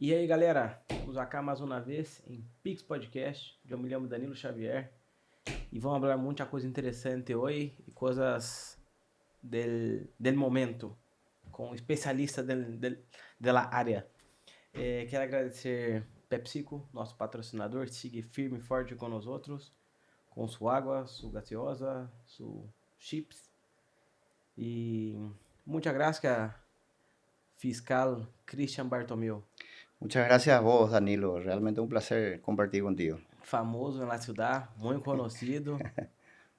E aí, galera, estamos acá mais uma vez em Pix Podcast. Eu me chamo Danilo Xavier e vamos falar muita coisa interessante hoje e coisas del momento com especialistas da área. Quero agradecer PepsiCo, nosso patrocinador, siga firme e forte com nós outros, com sua água, sua gaseosa, sua chips. E muitas graças, fiscal Christian Bartomeu. Muchas gracias a vos, Danilo. Realmente un placer compartir contigo. Famoso na cidade, muito conhecido.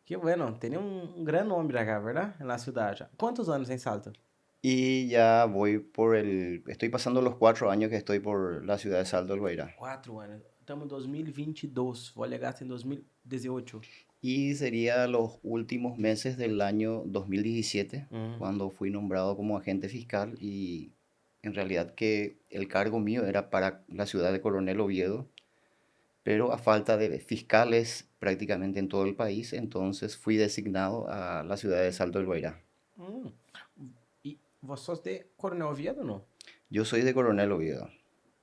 Que bueno, tem um grande nome acá, ¿verdad? En la ciudad ya. ¿Cuántos años en Salto? Y ya estoy pasando los 4 años que estoy por la ciudad de Salto del Guairá. 4 anos. Estamos em 2022. Vou alegar em 2018. Y sería los últimos meses del año 2017, Hum. cuando fui nombrado como agente fiscal y en realidad que el cargo mío era para la ciudad de Coronel Oviedo, pero a falta de fiscales prácticamente en todo el país, entonces fui designado a la ciudad de Salto del Guairá. Hum. E você sos de Coronel Oviedo, não? Yo soy de Coronel Oviedo.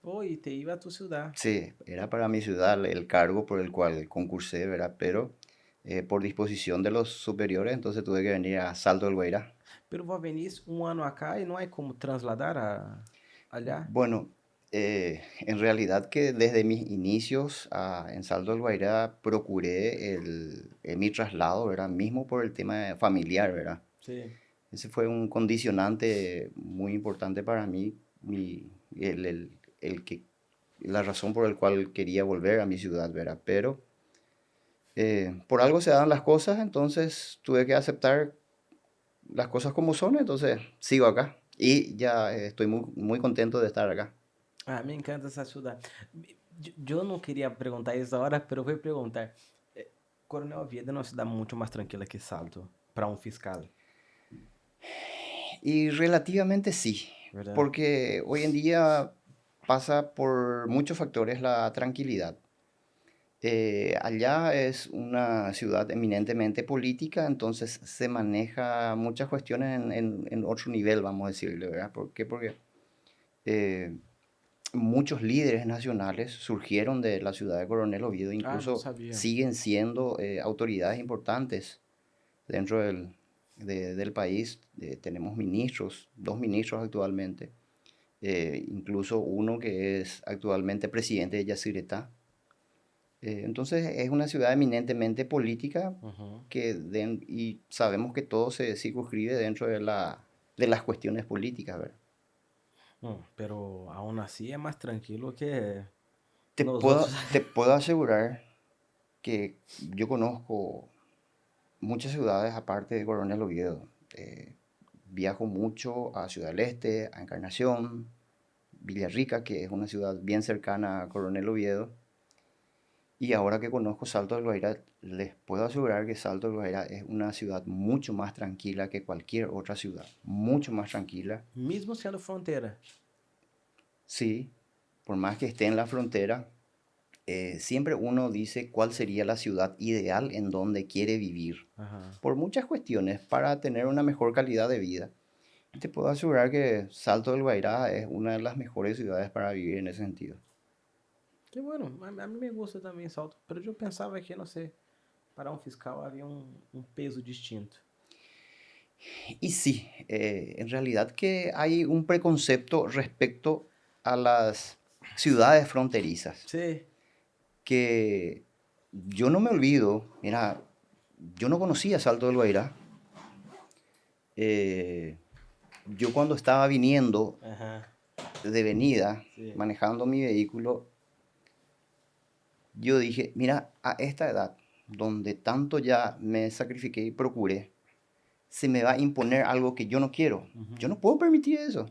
Oh, e te iba a tu ciudad. Sí, era para mi ciudad el cargo por el cual concursé, ¿verdad? Pero por disposición de los superiores, entonces tuve que venir a Salto del Guairá. Pero vos venís ano acá e não há como trasladar allá. Bueno, en realidad que desde mis inicios en Salto del Guairá procuré mi traslado, ¿verdad? Mismo por el tema familiar, ¿verdad? Sim. Ese fue un condicionante muy importante para mí, el que, la razón por la cual quería volver a mi ciudad, ¿verdad? Pero por algo se dan las cosas, entonces tuve que aceptar las cosas como son, entonces sigo acá y ya estoy muy contento de estar acá. Ah, me encanta essa ciudad. Eu não queria perguntar isso agora, mas vou perguntar. Coronel Oviedo é uma cidade muito mais tranquila que Salto para um fiscal, Y relativamente sí, ¿verdad? porque hoy en día pasa por muchos factores la tranquilidad. Allá es una ciudad eminentemente política, entonces se maneja muchas cuestiones en otro nivel, vamos a decirle, ¿verdad? ¿Por qué? Porque eh, muchos líderes nacionales surgieron de la ciudad de Coronel Oviedo, Ah, não incluso sabia. siguen siendo autoridades importantes dentro del país. Tenemos ministros, 2 ministros actualmente, incluso uno que es actualmente presidente de Yacyretá. Entonces es una ciudad eminentemente política Uhum. y sabemos que todo se circunscribe dentro de las cuestiones políticas, ¿verdad? Pero aún así é mais tranquilo que Te nós outros. puedo, te puedo asegurar que yo conozco muchas ciudades aparte de Coronel Oviedo. Viajo mucho a Ciudad del Este, a Encarnación, Villarrica, que es una ciudad bien cercana a Coronel Oviedo. Y ahora que conozco Salto del Guairá, les puedo asegurar que Salto del Guairá es una ciudad mucho más tranquila que cualquier otra ciudad. Mucho más tranquila. Mesmo sendo fronteira. Sí, por más que esté en la frontera, siempre uno dice cuál sería la ciudad ideal en donde quiere vivir. Aham. Por muchas cuestiones, para tener una mejor calidad de vida. Te puedo asegurar que Salto del Guairá es una de las mejores ciudades para vivir en ese sentido. Que bueno, a mim me gusta também Salto. Pero eu pensava que, não sei, para um fiscal havia um peso distinto. Y sí, en realidad que hay un preconcepto respecto a las ciudades fronterizas, Sim. que yo no me olvido, mira, yo no conocía Salto del Guairá. Eh, yo cuando estaba viniendo Aham. de venida, Sim. manejando mi vehículo, yo dije, mira, a esta edad, donde tanto ya me sacrifiqué y procuré, se me va a imponer algo que yo no quiero. Yo Uhum. no puedo permitir eso.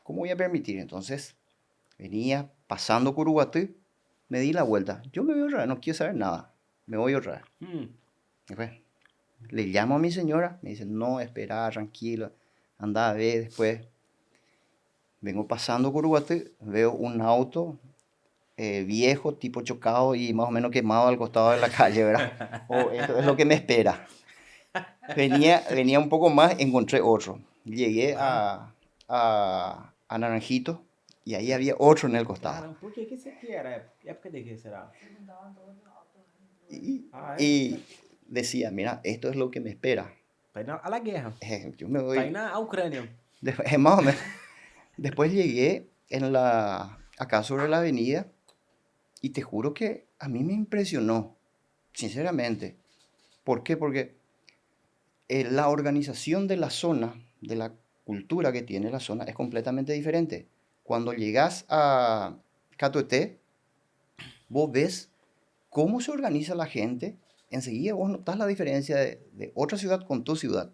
¿Cómo voy a permitir? Entonces, venía pasando Curuguaty, me di la vuelta. Yo me voy a ahorrar, no quiero saber nada. Me voy a ahorrar. Después, le llamo a mi señora, me dice, no, espera, tranquilo, anda a ver después. Vengo pasando Curuguaty, veo un auto viejo, tipo chocado y más o menos quemado al costado de la calle, ¿verdad? O esto es lo que me espera. Venía un poco más, encontré otro. Llegué Ah, a Naranjito, Y ahí había otro en el costado. Caramba, por qué? ¿Qué se que era? ¿Época de qué será? Y, Ah, é? y decía, mira, esto es lo que me espera. Para ir a la guerra. Yo me Para ir voy, a Ucrânia. más o menos. Después llegué acá sobre la avenida y te juro que a mí me impresionó, sinceramente. ¿Por qué? Porque la organización de la zona, de la cultura que tiene la zona, es completamente diferente. Cuando llegas a Catuete, vos ves cómo se organiza la gente, enseguida vos notas la diferencia de otra ciudad con tu ciudad.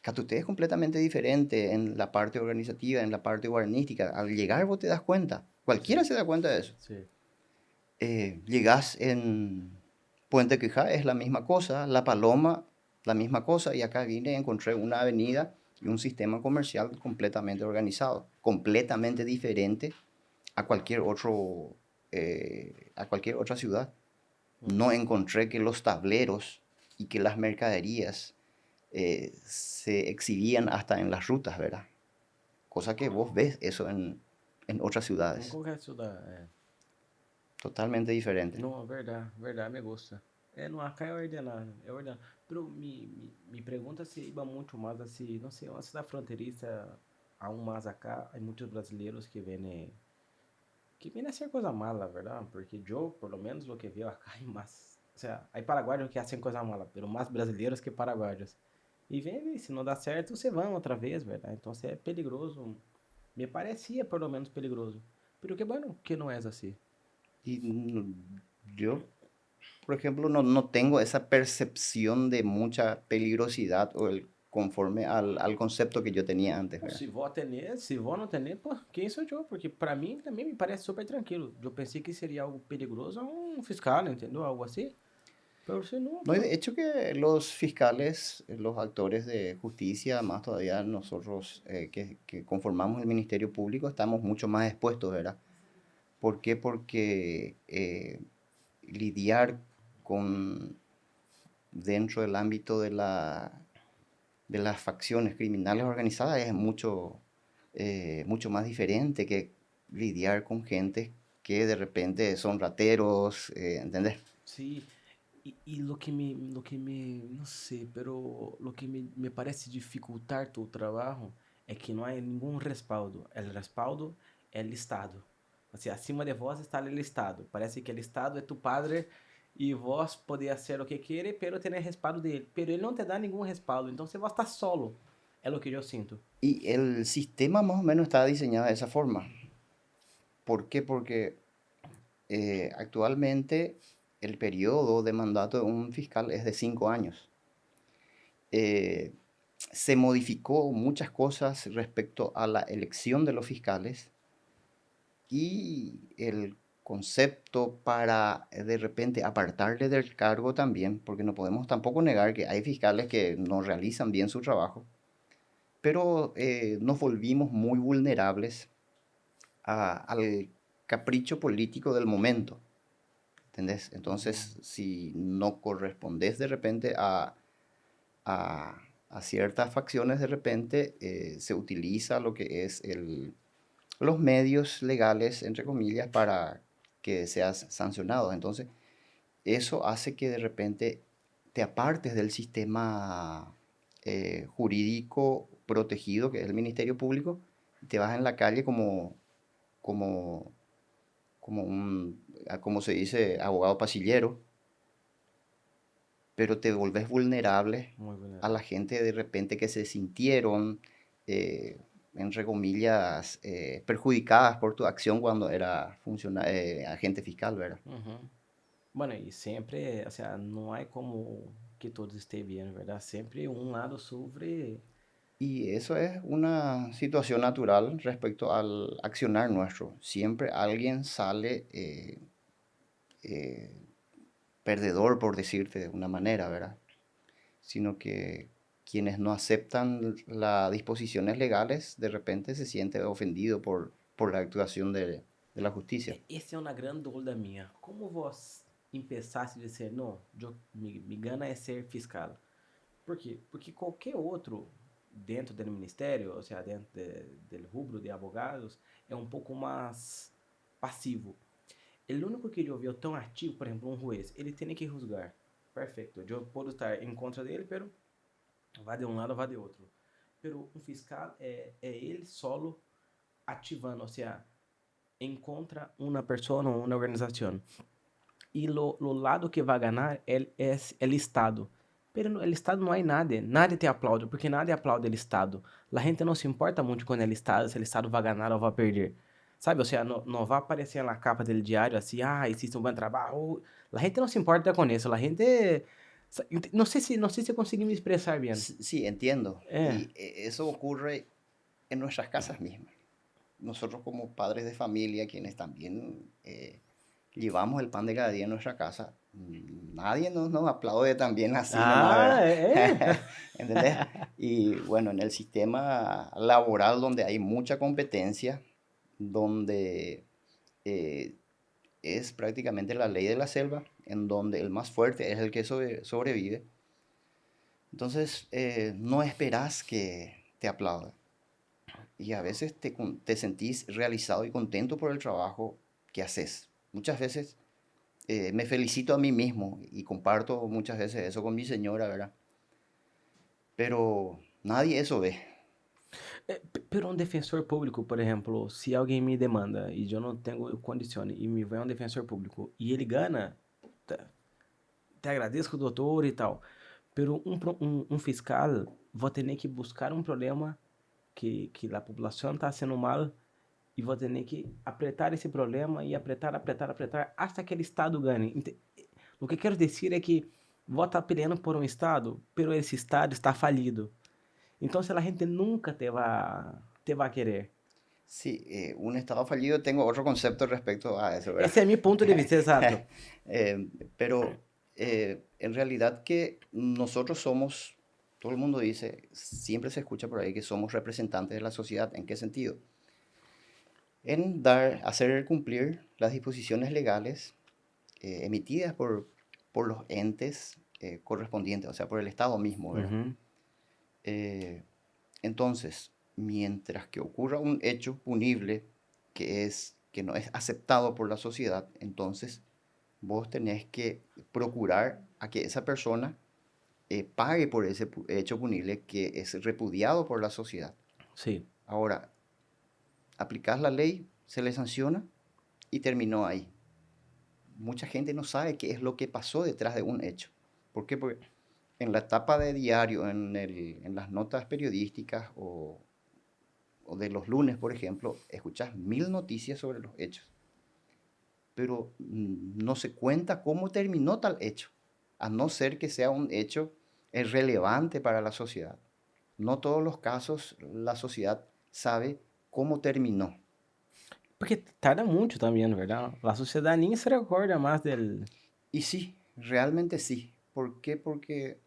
Catuté es completamente diferente en la parte organizativa, en la parte urbanística. Al llegar vos te das cuenta. Cualquiera Sí. se da cuenta de eso. Sí. Llegás en Puente Quijá, es la misma cosa. La Paloma, la misma cosa. Y acá vine y encontré una avenida y un sistema comercial completamente organizado. Completamente diferente a cualquier a cualquier otra ciudad. No encontré que los tableros y que las mercaderías se exhibían hasta en las rutas, ¿verdad? Cosa que vos ves eso en otras Em ciudades. qualquer ciudad. É. Totalmente diferente. Não, verdade, verdade, me gusta. É, no acá é ordenado. Pero me pergunta se iba muito mais assim, não sei, uma cidade fronteiriça, aún mais acá, há muitos brasileiros que vienen a hacer cosas malas, ¿verdad? Porque yo, por lo menos, lo que veo acá hay más, o sea, hay paraguayos que hacen cosas malas, pero más brasileiros que paraguayos. E vem, e se não dá certo, você vai outra vez, ¿verdad? Então, é peligroso. Me parecia, por lo menos, peligroso. Pero que bueno que não é assim. Y yo, por ejemplo, no tengo esa percepción de mucha peligrosidad conforme al concepto que yo tenía antes, Não, ¿verdad? se vó tener, se vó não tener, pô, quem sou eu? Porque pra mim também me parece super tranquilo. Eu pensei que seria algo perigoso a um fiscal, entendeu? Algo assim. Pero se não, No, y pô. de hecho que los fiscales, los actores de justicia, más todavía nosotros que conformamos el Ministerio Público, estamos mucho más expuestos, ¿verdad? ¿Por qué? Porque lidiar con dentro del ámbito de las facciones criminales organizadas es mucho más diferente que lidiar con gente que de repente son rateros, ¿entendés? Sí, y lo que me, no sé, pero lo que me parece dificultar tu trabajo es que no hay ningún respaldo. El respaldo es el Estado. O sea, acima de vos está el Estado. Parece que el Estado es tu padre y vos podés hacer lo que quiere, pero tener respaldo de él. Pero él no te da ningún respaldo, entonces vos estás solo. Es lo que yo siento. Y el sistema más o menos está diseñado de esa forma. ¿Por qué? Porque actualmente el periodo de mandato de un fiscal es de 5 años. Eh, Se modificó muchas cosas respecto a la elección de los fiscales y el concepto para de repente apartarle del cargo también, porque no podemos tampoco negar que hay fiscales que no realizan bien su trabajo, pero nos volvimos muy vulnerables al capricho político del momento, ¿entendés? Entonces, si no correspondes de repente a ciertas facciones, de repente se utiliza lo que es los medios legales, entre comillas, para que seas sancionado. Entonces, eso hace que de repente te apartes del sistema jurídico protegido, que es el Ministerio Público, y te vas en la calle como, como se dice, abogado pasillero, pero te volvés vulnerable Muy a la vulnerable. gente de repente que se sintieron, entre comillas, perjudicadas por tu acción cuando era agente fiscal, ¿verdad? Uhum. Bueno, y siempre, o sea, no hay como que todo esté bien, ¿verdad? Siempre un lado sufre. Y eso es una situación natural respecto al accionar nuestro. Siempre alguien sale eh, perdedor, por decirte de una manera, ¿verdad? Sino que quienes no aceptan las disposiciones legales de repente se sienten ofendidos por la actuación de la justicia. Essa é uma grande dúvida minha. Como vos empezaste a dizer, não, me gana é ser fiscal? Por quê? Porque qualquer outro. dentro do ministério, ou seja, dentro do rubro de advogados, é um pouco mais passivo. O único que eu vi tão ativo, por exemplo, um juez, ele tem que juzgar. Perfeito. Eu posso estar em contra dele, pero vai de um lado, vai de outro. Pero um fiscal é ele solo ativando, ou seja, encontra uma pessoa, uma organização. E lo lado que vai ganhar é o Estado. Pero no Estado não há nada, nadie te aplaude, porque nadie aplaude o Estado. A gente não se importa muito com o Estado, se o Estado vai ganhar ou vai perder. Sabe, ou seja, não vai aparecer na capa do diário assim, existe um bom trabalho. A gente não se importa com isso, a gente... No sé si conseguí me expresar bien. Sí, entiendo. Y eso ocurre en nuestras casas mismas. Nosotros como padres de familia, quienes también llevamos el pan de cada día en nuestra casa, nadie nos aplaude también así nomás, ¿entendés? Y bueno, en el sistema laboral donde hay mucha competencia, donde es prácticamente la ley de la selva, en donde el más fuerte es el que sobrevive. Entonces, no esperas que te aplaudan. Y a veces te sentís realizado y contento por el trabajo que haces. Muchas veces me felicito a mí mismo y comparto muchas veces eso con mi señora, ¿verdad? Pero nadie eso ve. Pero um defensor público, por exemplo, se alguém me demanda e eu não tenho condições e me vai um defensor público e ele ganha, te agradeço, doutor e tal. Pero um fiscal vai ter que buscar um problema que a população está sendo mal e vai ter que apertar esse problema e apertar até que o Estado ganhe. O que quero dizer é que vou estar peleando por um Estado, pero esse Estado está falido. Então, a gente nunca te va a querer. Sí, un Estado fallido, tengo otro concepto respecto a eso, ¿verdad? Esse é meu ponto de vista, exato. Pero en realidad que nosotros somos, todo el mundo dice, siempre se escucha por ahí que somos representantes de la sociedad. ¿En qué sentido? En hacer cumplir las disposiciones legales emitidas por los entes correspondientes, o sea, por el Estado mismo, ¿verdad? Entonces, mientras que ocurra un hecho punible que no es aceptado por la sociedad, entonces vos tenés que procurar a que esa persona pague por ese hecho punible que es repudiado por la sociedad. Sí. Ahora, aplicás la ley, se le sanciona y terminó ahí. Mucha gente no sabe qué es lo que pasó detrás de un hecho. ¿Por qué? Porque en la etapa de diario, en las notas periodísticas o de los lunes, por ejemplo, escuchás 1000 noticias sobre los hechos. Pero no se cuenta cómo terminó tal hecho, a no ser que sea un hecho relevante para la sociedad. No todos los casos la sociedad sabe cómo terminó. Porque tarda mucho también, ¿verdad? La sociedad ni se recuerda más del... Y sí, realmente sí. ¿Por qué? Porque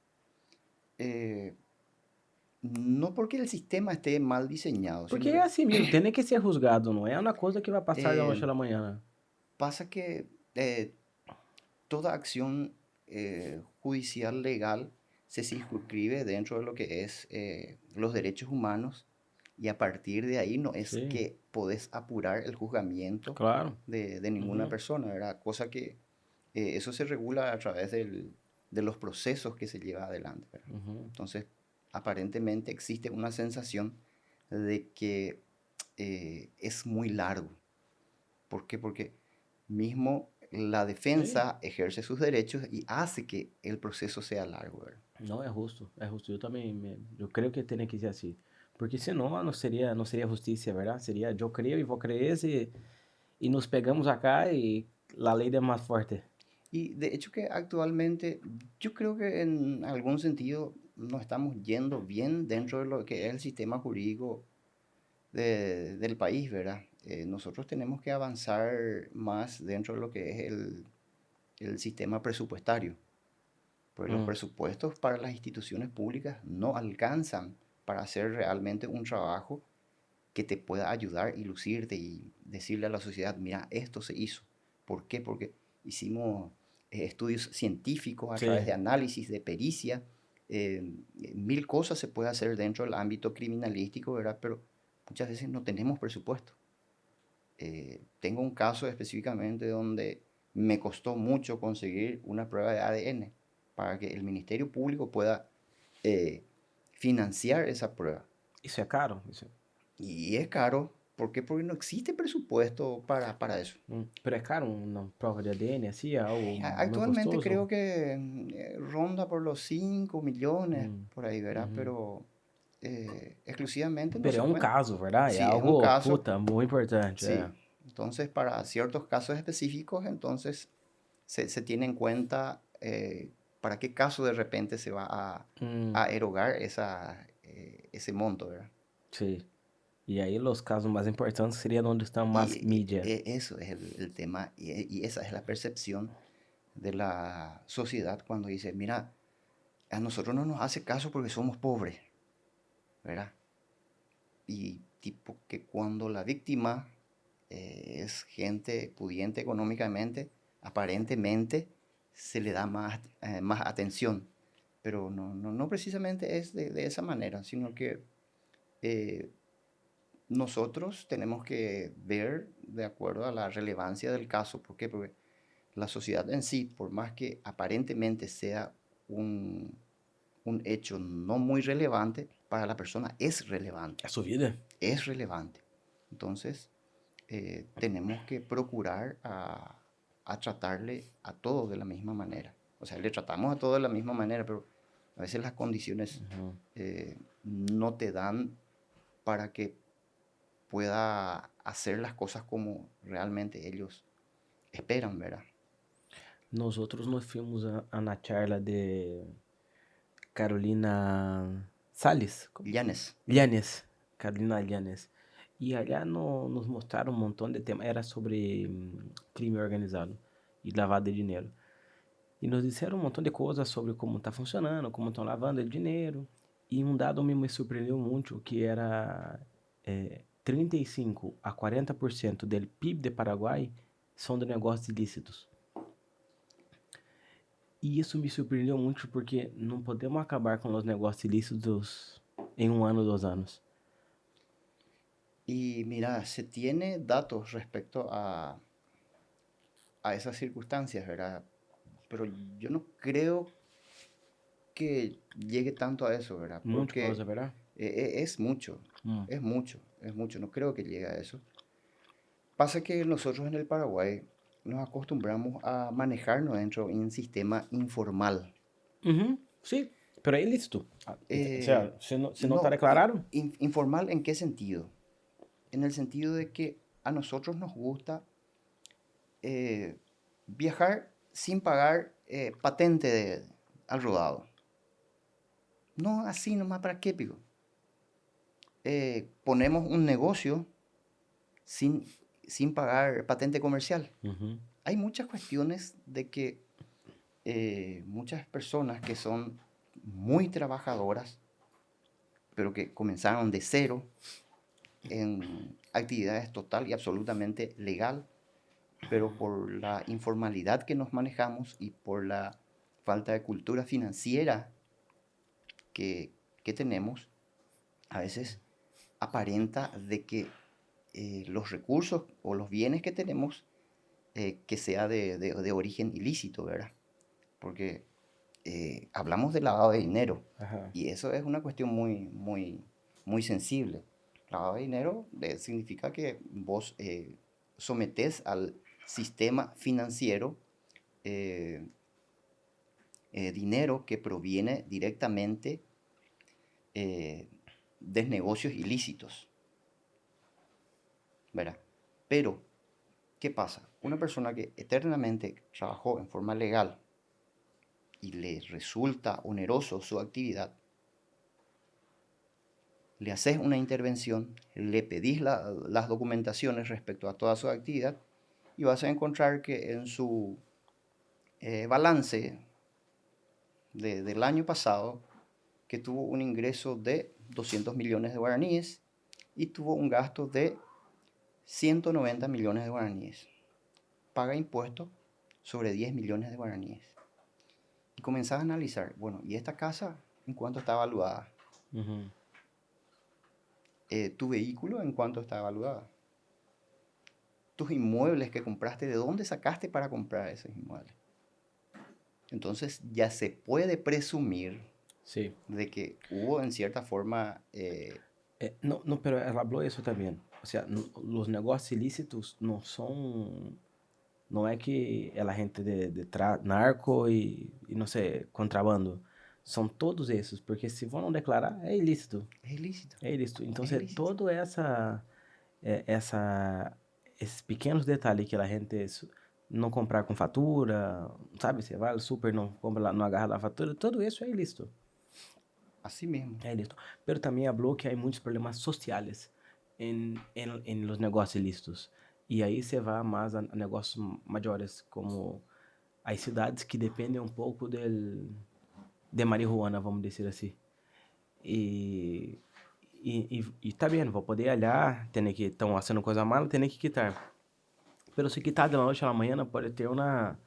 no porque el sistema esté mal diseñado. Porque é assim mesmo, tem que ser juzgado, não é uma coisa que vai passar da noite à manhã. Pasa que toda acción judicial legal se circunscribe dentro de lo que es los derechos humanos y a partir de ahí no es que podés apurar el juzgamiento de ninguna persona, ¿verdad? Cosa que eso se regula a través de los procesos que se lleva adelante, ¿verdad? Entonces, aparentemente existe una sensación de que es muy largo. ¿Por qué? Porque mismo la defensa ejerce sus derechos y hace que el proceso sea largo, ¿verdad? Não, é justo. Eu também, eu creio que tem que ser assim. Porque senão não seria justiça, verdade? Seria eu creio e vou creer e nos pegamos acá e a lei é mais forte. Y de hecho que actualmente yo creo que en algún sentido nos estamos yendo bien dentro de lo que es el sistema jurídico del país, ¿verdad? Nosotros tenemos que avanzar más dentro de lo que es el sistema presupuestario. Porque los presupuestos para las instituciones públicas no alcanzan para hacer realmente un trabajo que te pueda ayudar y lucirte y decirle a la sociedad, mira, esto se hizo. ¿Por qué? Porque hicimos estudios científicos a través de análisis, de pericia, mil cosas se puede hacer dentro del ámbito criminalístico, ¿verdad? Pero muchas veces no tenemos presupuesto. Tengo un caso específicamente donde me costó mucho conseguir una prueba de ADN para que el Ministerio Público pueda financiar esa prueba. Eso es caro. Y es caro. ¿Por qué? Porque no existe presupuesto para eso. Pero es caro una prueba de ADN, así, algo muy Actualmente costoso. creo que ronda por los 5 millones, por ahí, ¿verdad? Pero exclusivamente no Pero se es un cuenta. caso, ¿verdad? Sí, Es es un algo, caso. puta, muy importante. Sí. Entonces, para ciertos casos específicos, entonces se tiene en cuenta para qué caso de repente se va a erogar ese monto, ¿verdad? Sí. Y ahí los casos más importantes serían donde están más Y media. eso es el tema, y esa es la percepción de la sociedad cuando dice, mira, a nosotros no nos hace caso porque somos pobres, ¿verdad? Y tipo que cuando la víctima es gente pudiente económicamente, aparentemente se le da más atención, pero no precisamente es de esa manera, sino que eh, nosotros tenemos que ver de acuerdo a la relevancia del caso. ¿Por qué? Porque la sociedad en sí, por más que aparentemente sea un, un hecho no muy relevante, para la persona es relevante. A su vida. Es relevante. Entonces, tenemos que procurar a tratarle a todos de la misma manera. O sea, le tratamos a todos de la misma manera, pero a veces las condiciones no te dan para que pueda hacer las cosas como realmente ellos esperan, ¿verdad? Nosotros nos fuimos a una charla de Carolina Salles. Llanes. Llanes. Carolina Llanes. Y allá nos mostraron un montón de temas. Era sobre crime organizado y lavado de dinero. E nos disseram um montão de coisas sobre como está funcionando, como estão lavando o dinheiro. E um dado me surpreendeu muito, que era 35 a 40% do PIB de Paraguai são de negócios ilícitos. E isso me surpreendeu muito porque não podemos acabar com os negócios ilícitos em um ano, 2 anos. Y mira, se tiene datos respecto a esas circunstancias, ¿verdad? Pero yo no creo que llegue tanto a eso, ¿verdad? Muito Porque coisa, verdade? es mucho, Hum. es mucho, es mucho. No creo que llegue a eso. Pasa que nosotros en el Paraguay nos acostumbramos a manejarnos dentro de un sistema informal. Uhum, sim, pero é ilícito. O sea, se não está No, declarado. informal ¿en qué sentido? En el sentido de que a nosotros nos gusta viajar sin pagar patente al rodado. No así nomás para qué, pico. Ponemos un negocio sin pagar patente comercial. Uhum. Hay muchas cuestiones de que muchas personas que son muy trabajadoras, pero que comenzaron de cero en actividades total y absolutamente legal, pero por la informalidad que nos manejamos y por la falta de cultura financiera que tenemos, a veces aparenta de que los recursos o los bienes que tenemos que sea de origen ilícito, ¿verdad? Porque hablamos de lavado de dinero. Ajá. Y eso es una cuestión muy sensible. Lavado de dinero significa que vos sometés al sistema financiero dinero que proviene directamente de negocios ilícitos, ¿verdad? Pero, ¿qué pasa? Una persona que eternamente trabajó en forma legal y le resulta oneroso su actividad, le haces una intervención, le pedís las documentaciones respecto a toda su actividad y vas a encontrar que en su balance del año pasado, que tuvo un ingreso de 200 millones de guaraníes y tuvo un gasto de 190 millones de guaraníes. Paga impuestos sobre 10 millones de guaraníes. Y comenzás a analizar, bueno, ¿y esta casa ¿En cuánto está evaluada? Ujú. Tu vehículo, ¿en cuánto está evaluada? Tus inmuebles que compraste, ¿de dónde sacaste para comprar esos inmuebles? Entonces ya se puede presumir Sí. de que hubo en cierta forma, No, no, pero ela habló eso también. O sea, los negocios ilícitos no son, no es que é a gente de narco e não sei, contrabando. São todos esses, porque se vão não declarar, é ilícito. es ilícito. É ilícito. Então, Es ilícito. todo esses pequenos detalhes que a gente não comprar com fatura, sabe? Você vai ao super, não compra lá, não agarra lá a fatura, tudo isso é ilícito. Así mismo. É ilícito. Pero também habló que há muitos problemas sociais em los negócios ilícitos. E aí você vai mais a negócios maiores, como as cidades que dependem um pouco de marihuana, vamos dizer assim. E, e tá bem, vou poder olhar, tem que estão fazendo coisa mala, tem que quitar. Pero se quitar de la noche a la mañana pode ter uma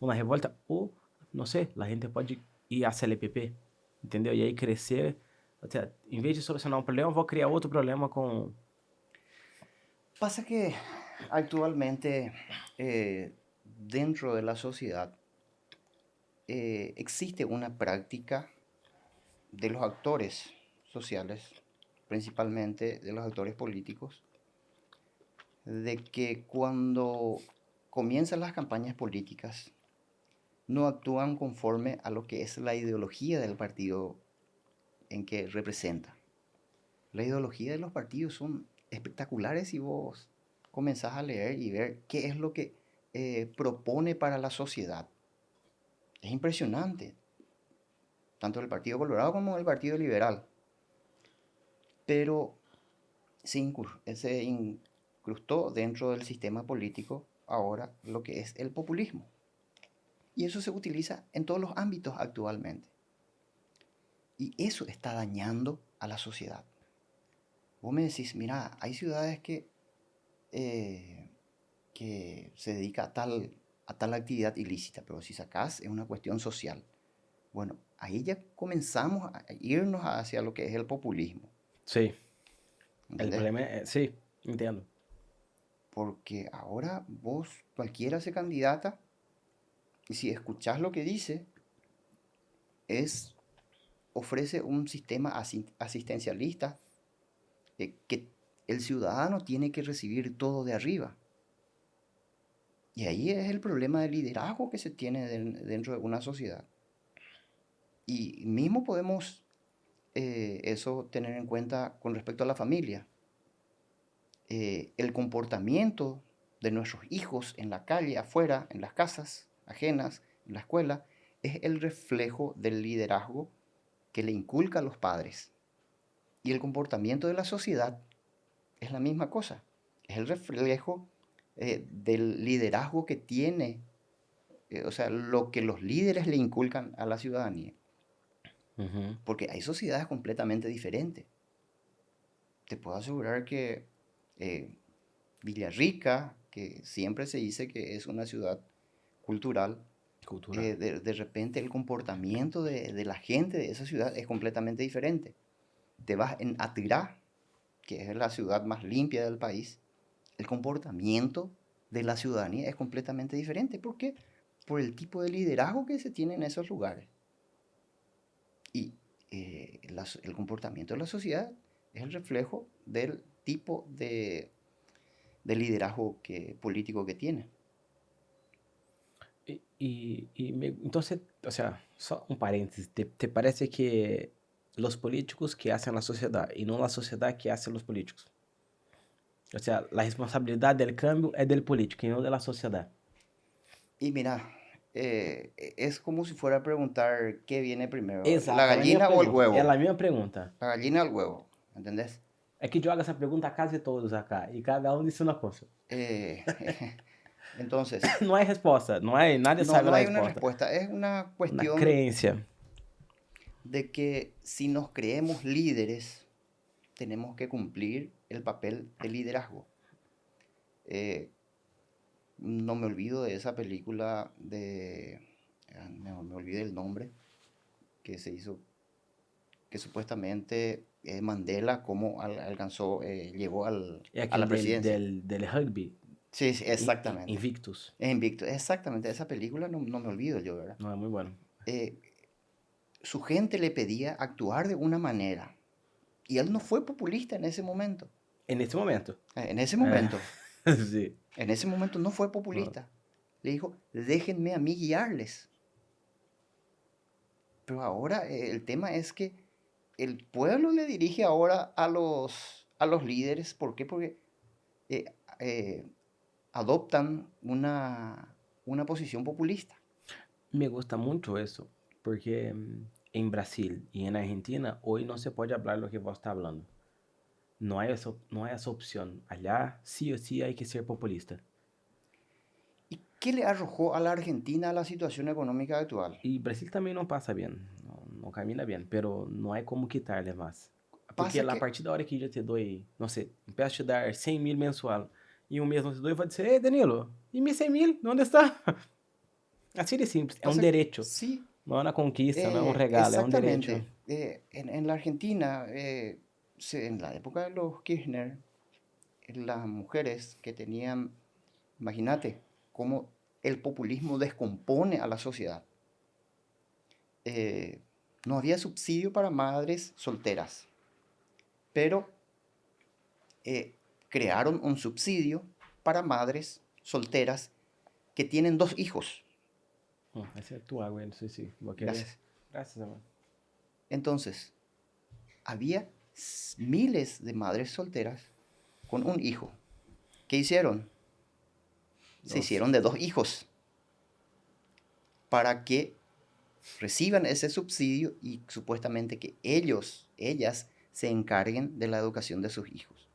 revolta ou, não sei, a gente pode ir a CLPP, entendeu? E aí crescer, o sea, em vez de solucionar um problema, vou criar outro problema com... Pasa que actualmente dentro de la sociedad existe una práctica de los actores sociales, principalmente de los actores políticos, de que cuando comienzan las campañas políticas no actúan conforme a lo que es la ideología del partido en que representa. La ideología de los partidos son espectaculares si vos comenzás a leer y ver qué es lo que propone para la sociedad. Es impresionante, tanto el Partido Colorado como el Partido Liberal. Pero se incrustó dentro del sistema político ahora lo que es el populismo. Y eso se utiliza en todos los ámbitos actualmente. Y eso está dañando a la sociedad. Vos me decís, mira, hay ciudades que se dedica a tal actividad ilícita, pero si sacás es una cuestión social. Bueno, ahí ya comenzamos a irnos hacia lo que es el populismo. Sí, el ¿Entendés? problema es... Sí, entendo. Porque ahora vos, cualquiera se candidata, y si escuchás lo que dice, ofrece un sistema asistencialista que el ciudadano tiene que recibir todo de arriba. Y ahí es el problema del liderazgo que se tiene dentro de una sociedad. Y mismo podemos eso tener en cuenta con respecto a la familia. El comportamiento de nuestros hijos en la calle, afuera, en las casas ajenas, en la escuela, es el reflejo del liderazgo que le inculca a los padres. Y el comportamiento de la sociedad es la misma cosa. Es el reflejo del liderazgo que tiene, o sea, lo que los líderes le inculcan a la ciudadanía. Uhum. Porque hay sociedades completamente diferentes. Te puedo asegurar que Villarrica, que siempre se dice que es una ciudad cultural, de repente el comportamiento de la gente de esa ciudad es completamente diferente. Te vas en Atirá, que es la ciudad más limpia del país, el comportamiento de la ciudadanía es completamente diferente. ¿Por qué? Por el tipo de liderazgo que se tiene en esos lugares. Y el comportamiento de la sociedad es el reflejo del tipo de liderazgo político que tiene. Entonces, o sea, só un paréntesis, ¿te parece que los políticos que hacen la sociedad y no la sociedad que hace los políticos? O sea, la responsabilidad del cambio es del político y no de la sociedad. Y mira, es como si fuera a preguntar qué viene primero, Exato, la gallina o el huevo. É a minha pergunta. La gallina o el huevo, ¿entendés? É que joga essa pergunta a quase todos acá e cada um disse uma coisa. Entonces, Não há resposta, não há, nadie sabe no a hay una resposta. respuesta, es una Uma cuestión crença. de que si nos creemos líderes, tenemos que cumplir el papel de liderazgo. No me olvido de esa película me olvidé el nombre, que se hizo que supuestamente Mandela cómo llegó a aquel la presidencia. del rugby. Sí, sí, exactamente. Invictus. Invictus, exactamente. Esa película no me olvido yo, ¿verdad? No, es muy bueno. Su gente le pedía actuar de una manera. Y él no fue populista en ese momento. En este momento. En ese momento. Sí. En ese momento no fue populista. Le dijo, déjenme a mí guiarles. Pero ahora el tema es que el pueblo le dirige ahora a los líderes. ¿Por qué? Porque adoptan una posición populista. Me gusta mucho eso, porque en Brasil y en Argentina hoy no se puede hablar lo que vos estás hablando. No hay esa opción. Allá sí o sí hay que ser populista. ¿Y qué le arrojó a la Argentina la situación económica actual? Y Brasil también no pasa bien, no camina bien, pero no hay como quitarle más. Porque Pasa a que, partir da hora que yo te doy, no sé, empiezo a te dar 100.000 mensual y un mes no te doy, vai dizer, Danilo, ¿y mis 100.000? ¿Dónde está? Así de simples, es un derecho. sí, No es una conquista, no es un regalo, es un derecho. exactamente. En la Argentina, en la época de los Kirchner, las mujeres que tenían, imagínate, cómo el populismo descompone a la sociedad. No había subsidio para madres solteras, pero crearon un subsidio para madres solteras que tienen 2 hijos. Essa é tua água aí, não sei se vou querer. Gracias. Graças, amor. Entonces, había miles de madres solteras con un hijo. ¿Qué hicieron? Se hicieron de 2 hijos para que reciban ese subsidio y supuestamente que ellas se encarguen de la educación de sus hijos.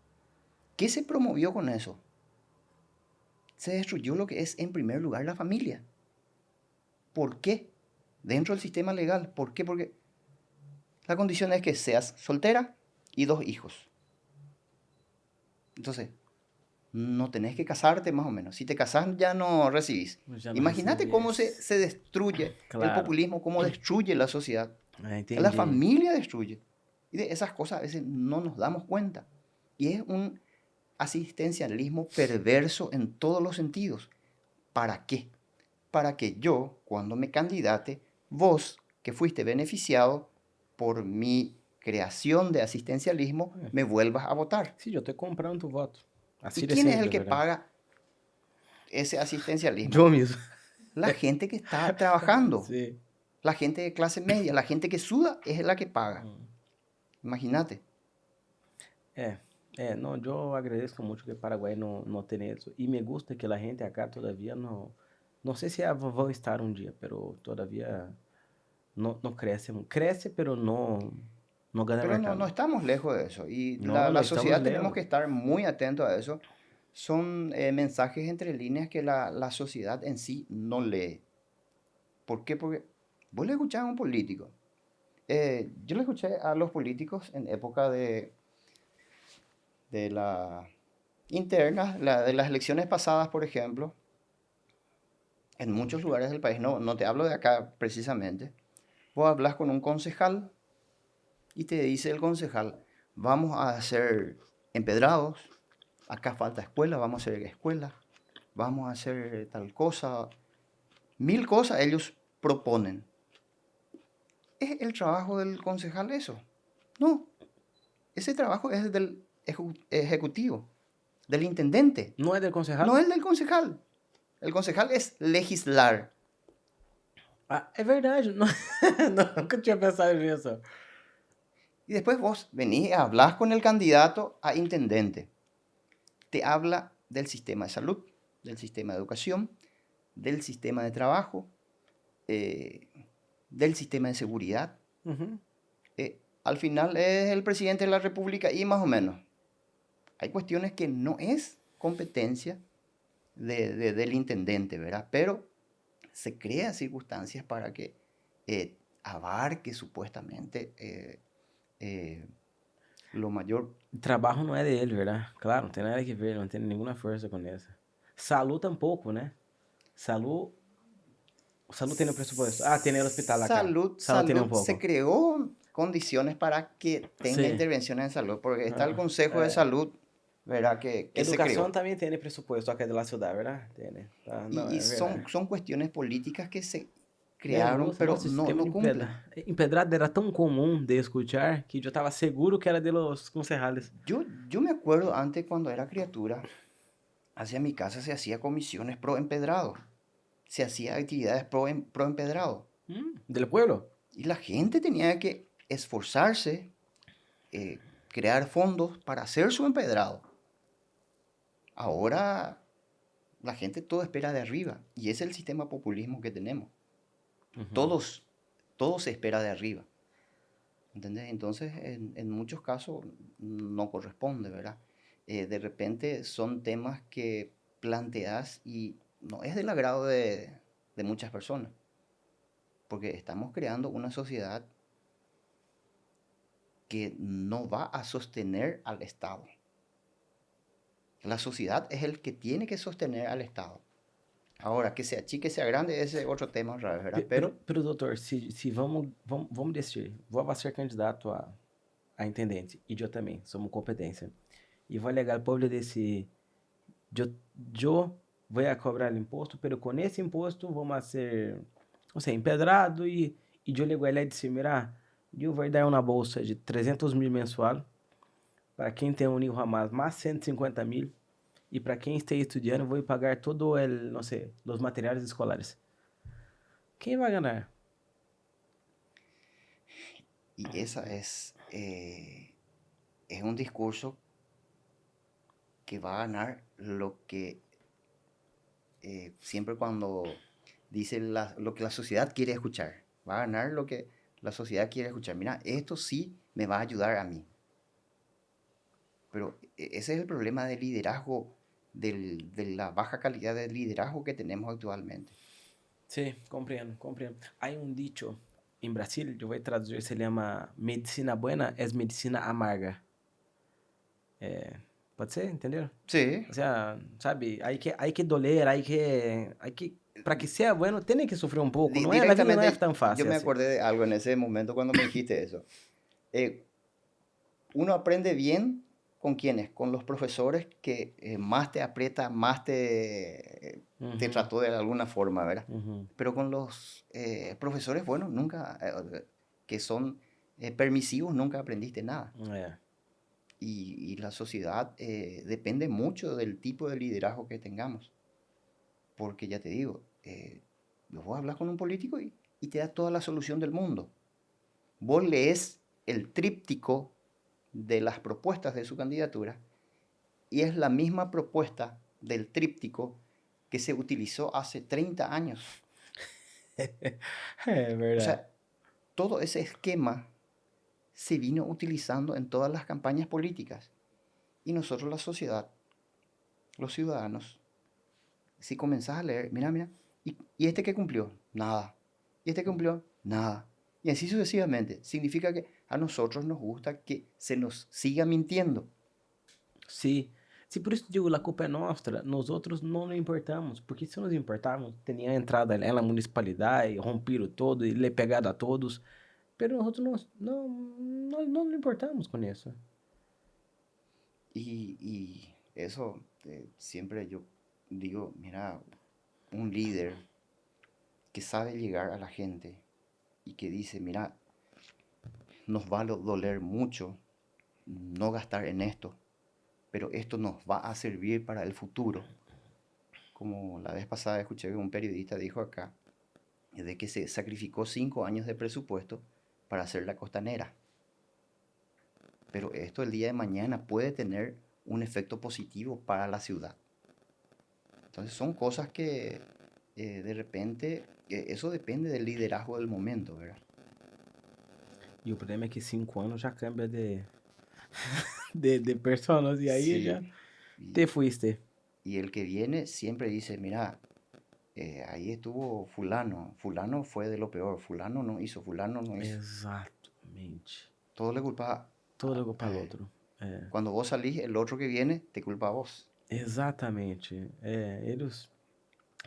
¿Qué se promovió con eso? Se destruyó lo que es en primer lugar la familia. ¿Por qué? Dentro del sistema legal. ¿Por qué? Porque la condición es que seas soltera y 2 hijos. Entonces, no tenés que casarte más o menos. Si te casás ya no recibís. Ya no Imagínate recibís. cómo se destruye el Claro. populismo, cómo destruye la sociedad. Entendi. La familia destruye. Y de esas cosas a veces no nos damos cuenta. Y es un asistencialismo perverso en todos los sentidos. ¿Para qué? Para que yo, cuando me candidate, vos, que fuiste beneficiado por mi creación de asistencialismo, me vuelvas a votar. Sí, yo estoy comprando tu voto. Así ¿Y de quién es simple, el que ¿verdad? paga ese asistencialismo? Yo mismo. La gente que está trabajando. Sí. La gente de clase media, la gente que suda es la que paga. Imagínate. No, yo agradezco mucho que Paraguay no tiene eso. Y me gusta que la gente acá todavía no sé si van a estar un día, pero todavía no crece. Crece, pero no gana Pero mercado. no estamos lejos de eso. Y No, la no estamos sociedad tenemos lejos. que estar muy atentos a eso. Son mensajes entre líneas que la sociedad en sí no lee. ¿Por qué? Porque vos le escuchás a un político. Yo le escuché a los políticos en época de la interna, de las elecciones pasadas, por ejemplo, en muchos lugares del país, no te hablo de acá precisamente, vos hablas con un concejal y te dice el concejal, vamos a hacer empedrados, acá falta escuela, vamos a hacer escuela, vamos a hacer tal cosa, 1000 cosas ellos proponen. ¿Es el trabajo del concejal eso? No, ese trabajo es del ejecutivo, del intendente. ¿No es del concejal? No es del concejal. El concejal es legislar. Ah, é verdade. Nunca tinha pensado nisso. Y después vos venís, hablas con el candidato a intendente. Te habla del sistema de salud, del sistema de educación, del sistema de trabajo, del sistema de seguridad. Al final es el presidente de la República y más o menos. Hay cuestiones que no es competencia del intendente, ¿verdad? Pero se crean circunstancias para que abarque supuestamente lo mayor. O trabalho não é dele, verdade? Claro, não tem nada que ver, não tem nenhuma força com isso. Salud tampouco, né? Salud tem o presupuesto. Ah, tem o hospital acá. Salud tiene un poco. se creó condiciones para que tenga Sí. intervenciones en salud, porque está el Ah, Consejo de Salud, ¿verdad? Que se Educación creó. también tiene presupuesto acá de la ciudad, ¿verdad? Tiene. Ah, no, Y es verdad. son cuestiones políticas que se É, crearon, pero nossa, esse tema no de cumplen. empedrado era tão comum de escuchar que eu estava seguro que era de los concejales. Yo me acuerdo antes cuando era criatura, hacia mi casa se hacía comisiones pro empedrado, se hacía actividades pro empedrado. Del pueblo. Y la gente tenía que esforzarse, crear fondos para hacer su empedrado. Ahora la gente todo espera de arriba y ese es el sistema populismo que tenemos. Todos, todo se espera de arriba. ¿Entendés? Entonces, en muchos casos no corresponde, ¿verdad? De repente son temas que planteas y no es del agrado de muchas personas, porque estamos creando una sociedad que no va a sostener al Estado. La sociedad es el que tiene que sostener al Estado. Ahora, que sea chique, sea grande, ese es otro tema, ¿verdad? Pero doutor, se vamos decidir, vou ser candidato a intendente, e eu também, somos competência. E vai legal o povo decidir, eu vou a cobrar imposto, pero com esse imposto vamos ser, não sei, empedrado e eu ligo ele e disse, mira, eu vou dar uma bolsa de 300 mil mensual, para quem tem um hijo a mais 150 mil, e para quem está estudando, vou pagar todo el, não sei, os materiais escolares. Quem vai ganhar? Y esa es un discurso que va a ganar lo que siempre cuando dice lo que la sociedad quiere escuchar. Va a ganar lo que la sociedad quiere escuchar. Mira, esto sí me va a ayudar a mí. Pero ese es el problema del liderazgo, de la baja calidad del liderazgo que tenemos actualmente. Sí, compreendo, compreendo. Hay un dicho en Brasil, yo voy a traducir, se llama medicina buena es medicina amarga. Pode ser, entendeu? Sí. O sea, sabe, hay que doler, para que sea bueno, tiene que sufrir un poco. No es, la vida no es Directamente, tan yo fácil me así. acordé de algo en ese momento cuando me dijiste eso. Uno aprende bien con quiénes, con los profesores que más te aprieta, más te trató de alguna forma, ¿verdad? Pero con los profesores, bueno, nunca, que son permisivos, nunca aprendiste nada. Y la sociedad depende mucho del tipo de liderazgo que tengamos. Porque ya te digo, vos hablas con un político y te da toda la solución del mundo. Vos lees el tríptico de las propuestas de su candidatura y es la misma propuesta del tríptico que se utilizó hace 30 años. O sea, todo ese esquema se vino utilizando en todas las campañas políticas. Y nosotros, la sociedad, los ciudadanos, si comenzás a leer, mira, ¿y este qué cumplió? Nada. ¿Y este qué cumplió? Nada. Y así sucesivamente. Significa que a nosotros nos gusta que se nos siga mintiendo. Sí, sí, por eso digo, la culpa es nuestra. Nosotros no nos importamos, porque si nos importamos, tenía entrado en la municipalidad y rompido todo y le pegado a todos. Pero nosotros no nos importamos con eso. Y eso siempre yo digo, mira, un líder que sabe llegar a la gente y que dice, mira, nos va a doler mucho no gastar en esto, pero esto nos va a servir para el futuro. Como la vez pasada escuché que un periodista dijo acá, de que se sacrificó 5 años de presupuesto para hacer la costanera. Pero esto el día de mañana puede tener un efecto positivo para la ciudad. Entonces son cosas que de repente, eso depende del liderazgo del momento, ¿verdad? Y el problema es que 5 años ya cambia de personas y ahí Sí, ya te fuiste. Y el que viene siempre dice, mira, ahí estuvo fulano, fulano fue de lo peor, fulano no hizo. Exatamente. Todo le culpa Todo le culpa al outro. Cuando vos salís, el otro que viene te culpa a vos. Exatamente.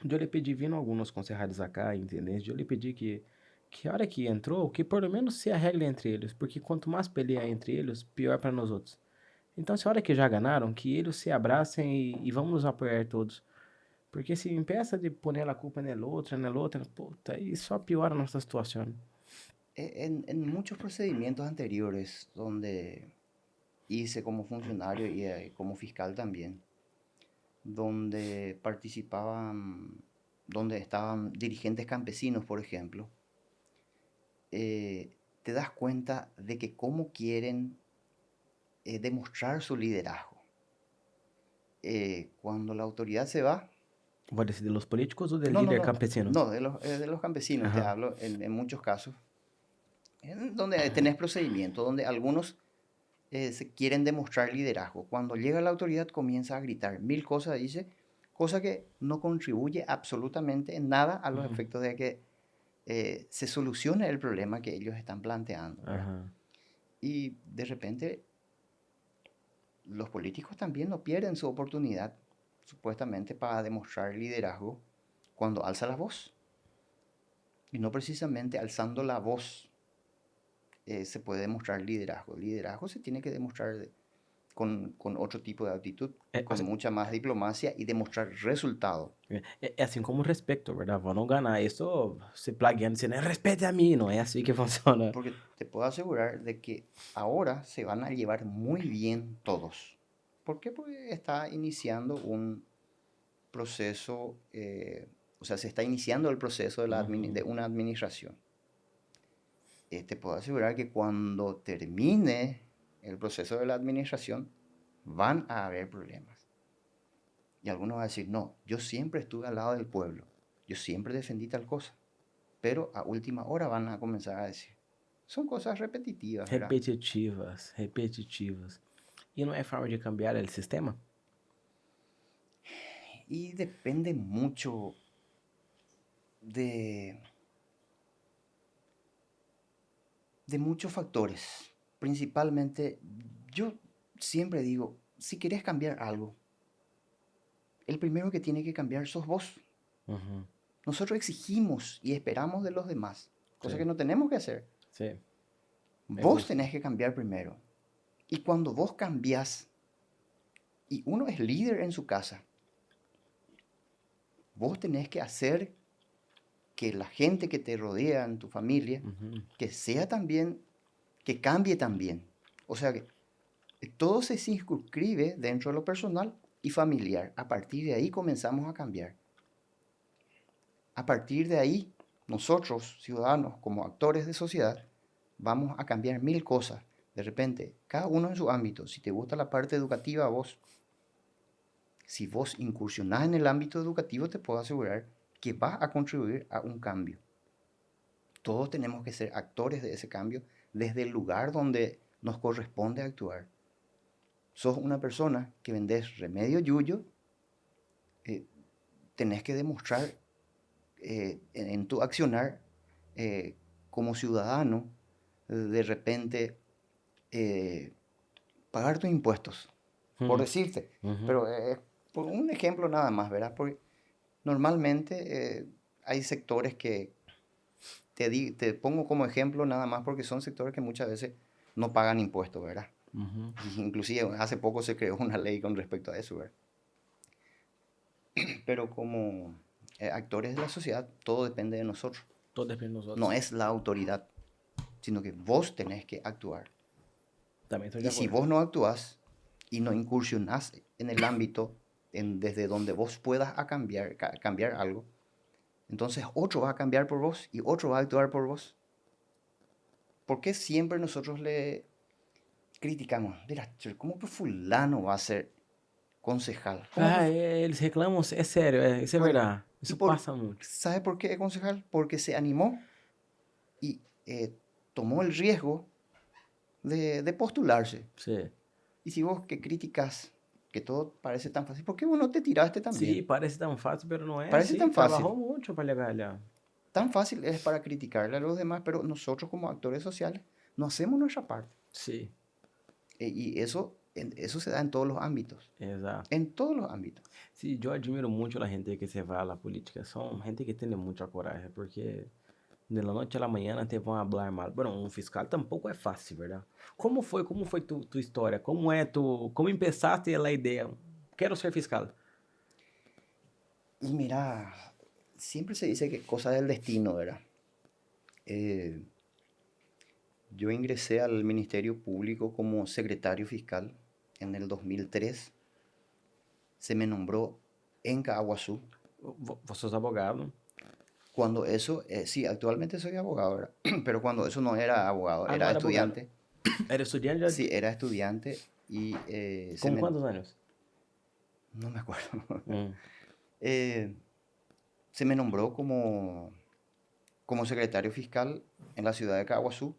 Eu lhe pedi, vindo alguns concejais acá, entendeu? Eu lhe pedi que que a hora que entrou, que por lo menos se arregle entre eles, porque quanto mais pelear entre eles, pior para nós outros. Então, se a hora que já ganaram, que eles se abracem e vamos nos apoiar todos. Porque se empieza de poner a culpa en el otro, puta, y só piora nuestra situación. En muchos procedimientos anteriores donde hice como funcionario y como fiscal también, donde participaban, donde estaban dirigentes campesinos, por ejemplo, te das cuenta de que cómo quieren demostrar su liderazgo. Cuando la autoridad se va... ¿Vos decís de los políticos o del No, líder campesino? no, de los campesinos. Ajá. Te hablo en muchos casos, donde tenés procedimientos, donde algunos se quieren demostrar liderazgo. Cuando llega la autoridad comienza a gritar mil cosas, dice, cosa que no contribuye absolutamente en nada a los efectos de que se solucione el problema que ellos están planteando. Y de repente los políticos también no pierden su oportunidad, supuestamente, para demostrar liderazgo cuando alza la voz. Y no precisamente alzando la voz se puede demostrar liderazgo. Liderazgo se tiene que demostrar con otro tipo de actitud, con mucha más diplomacia y demostrar resultado. Es así como respeto, ¿verdad? Vos no ganar eso se plaguean diciendo, respete a mí, no es así que funciona. Porque te puedo asegurar de que ahora se van a llevar muy bien todos. ¿Por qué? Porque está iniciando un proceso, o sea, se está iniciando el proceso de una administración. Te puedo asegurar que cuando termine el proceso de la administración, van a haber problemas. Y algunos van a decir, no, yo siempre estuve al lado del pueblo, yo siempre defendí tal cosa. Pero a última hora van a comenzar a decir, son cosas repetitivas, ¿verdad? Repetitivas. ¿Y no hay forma de cambiar el sistema? Y depende mucho de muchos factores. Principalmente, yo siempre digo, si querés cambiar algo, el primero que tiene que cambiar sos vos. Nosotros exigimos y esperamos de los demás, cosa que no tenemos que hacer. Sí. Vos tenés que cambiar primero. Y cuando vos cambiás, y uno es líder en su casa, vos tenés que hacer que la gente que te rodea en tu familia, que sea también, que cambie también. O sea, que todo se circunscribe dentro de lo personal y familiar. A partir de ahí comenzamos a cambiar. A partir de ahí, nosotros, ciudadanos, como actores de sociedad, vamos a cambiar mil cosas. De repente, cada uno en su ámbito. Si te gusta la parte educativa, vos, si vos incursionás en el ámbito educativo, te puedo asegurar que vas a contribuir a un cambio. Todos tenemos que ser actores de ese cambio desde el lugar donde nos corresponde actuar. Sos una persona que vendés remedio yuyo, tenés que demostrar en tu accionar como ciudadano, de repente pagar tus impuestos, por decirte. Pero por un ejemplo nada más, ¿verdad? Porque normalmente hay sectores que te pongo como ejemplo nada más porque son sectores que muchas veces no pagan impuestos, ¿verdad? Inclusive hace poco se creó una ley con respecto a eso, ¿verdad? Pero como actores de la sociedad, todo depende de nosotros. Todo depende de nosotros. No es la autoridad, sino que vos tenés que actuar. También estoy de acuerdo. Y si vos no actuás y no incursionás en el ámbito desde donde vos puedas cambiar algo, entonces otro va a cambiar por vos y otro va a actuar por vos. ¿Por qué siempre nosotros le criticamos? Mira, ¿cómo que fulano va a ser concejal? El reclamo es serio, es verdad. Eso pasa mucho. ¿Sabe por qué es concejal? Porque se animó y tomó el riesgo de postularse. Sí. Y si vos que criticas que todo parece tan fácil, ¿por qué vos no te tiraste también? Sí, parece tan fácil, pero no es. Parece tan fácil. Trabajó mucho para llegar allá. Tan fácil es para criticarle a los demás, pero nosotros como actores sociales no hacemos nuestra parte. Sí. Y eso se da en todos los ámbitos. Exacto. En todos los ámbitos. Sí, yo admiro mucho a la gente que se va a la política. Son gente que tiene mucha coraje, porque de la noche a la mañana te van a hablar mal. Bueno, un fiscal tampoco es fácil, ¿verdad? ¿Cómo fue tu historia? ¿Cómo empezaste la idea? Quiero ser fiscal. Y mira, siempre se dice que cosas del destino, ¿verdad? Eh, yo ingresé al Ministerio Público como secretario fiscal en el 2003. Se me nombró en Caaguazú. Vos sos abogado. Cuando eso, sí, actualmente soy abogado, ¿verdad? Pero cuando eso no era abogado, Ah, no era era abogado. estudiante. ¿Eres estudiante? Sí, era estudiante y ¿Con cuántos años? no me acuerdo. Mm. Eh, se me nombró como secretario fiscal en la ciudad de Caaguazú.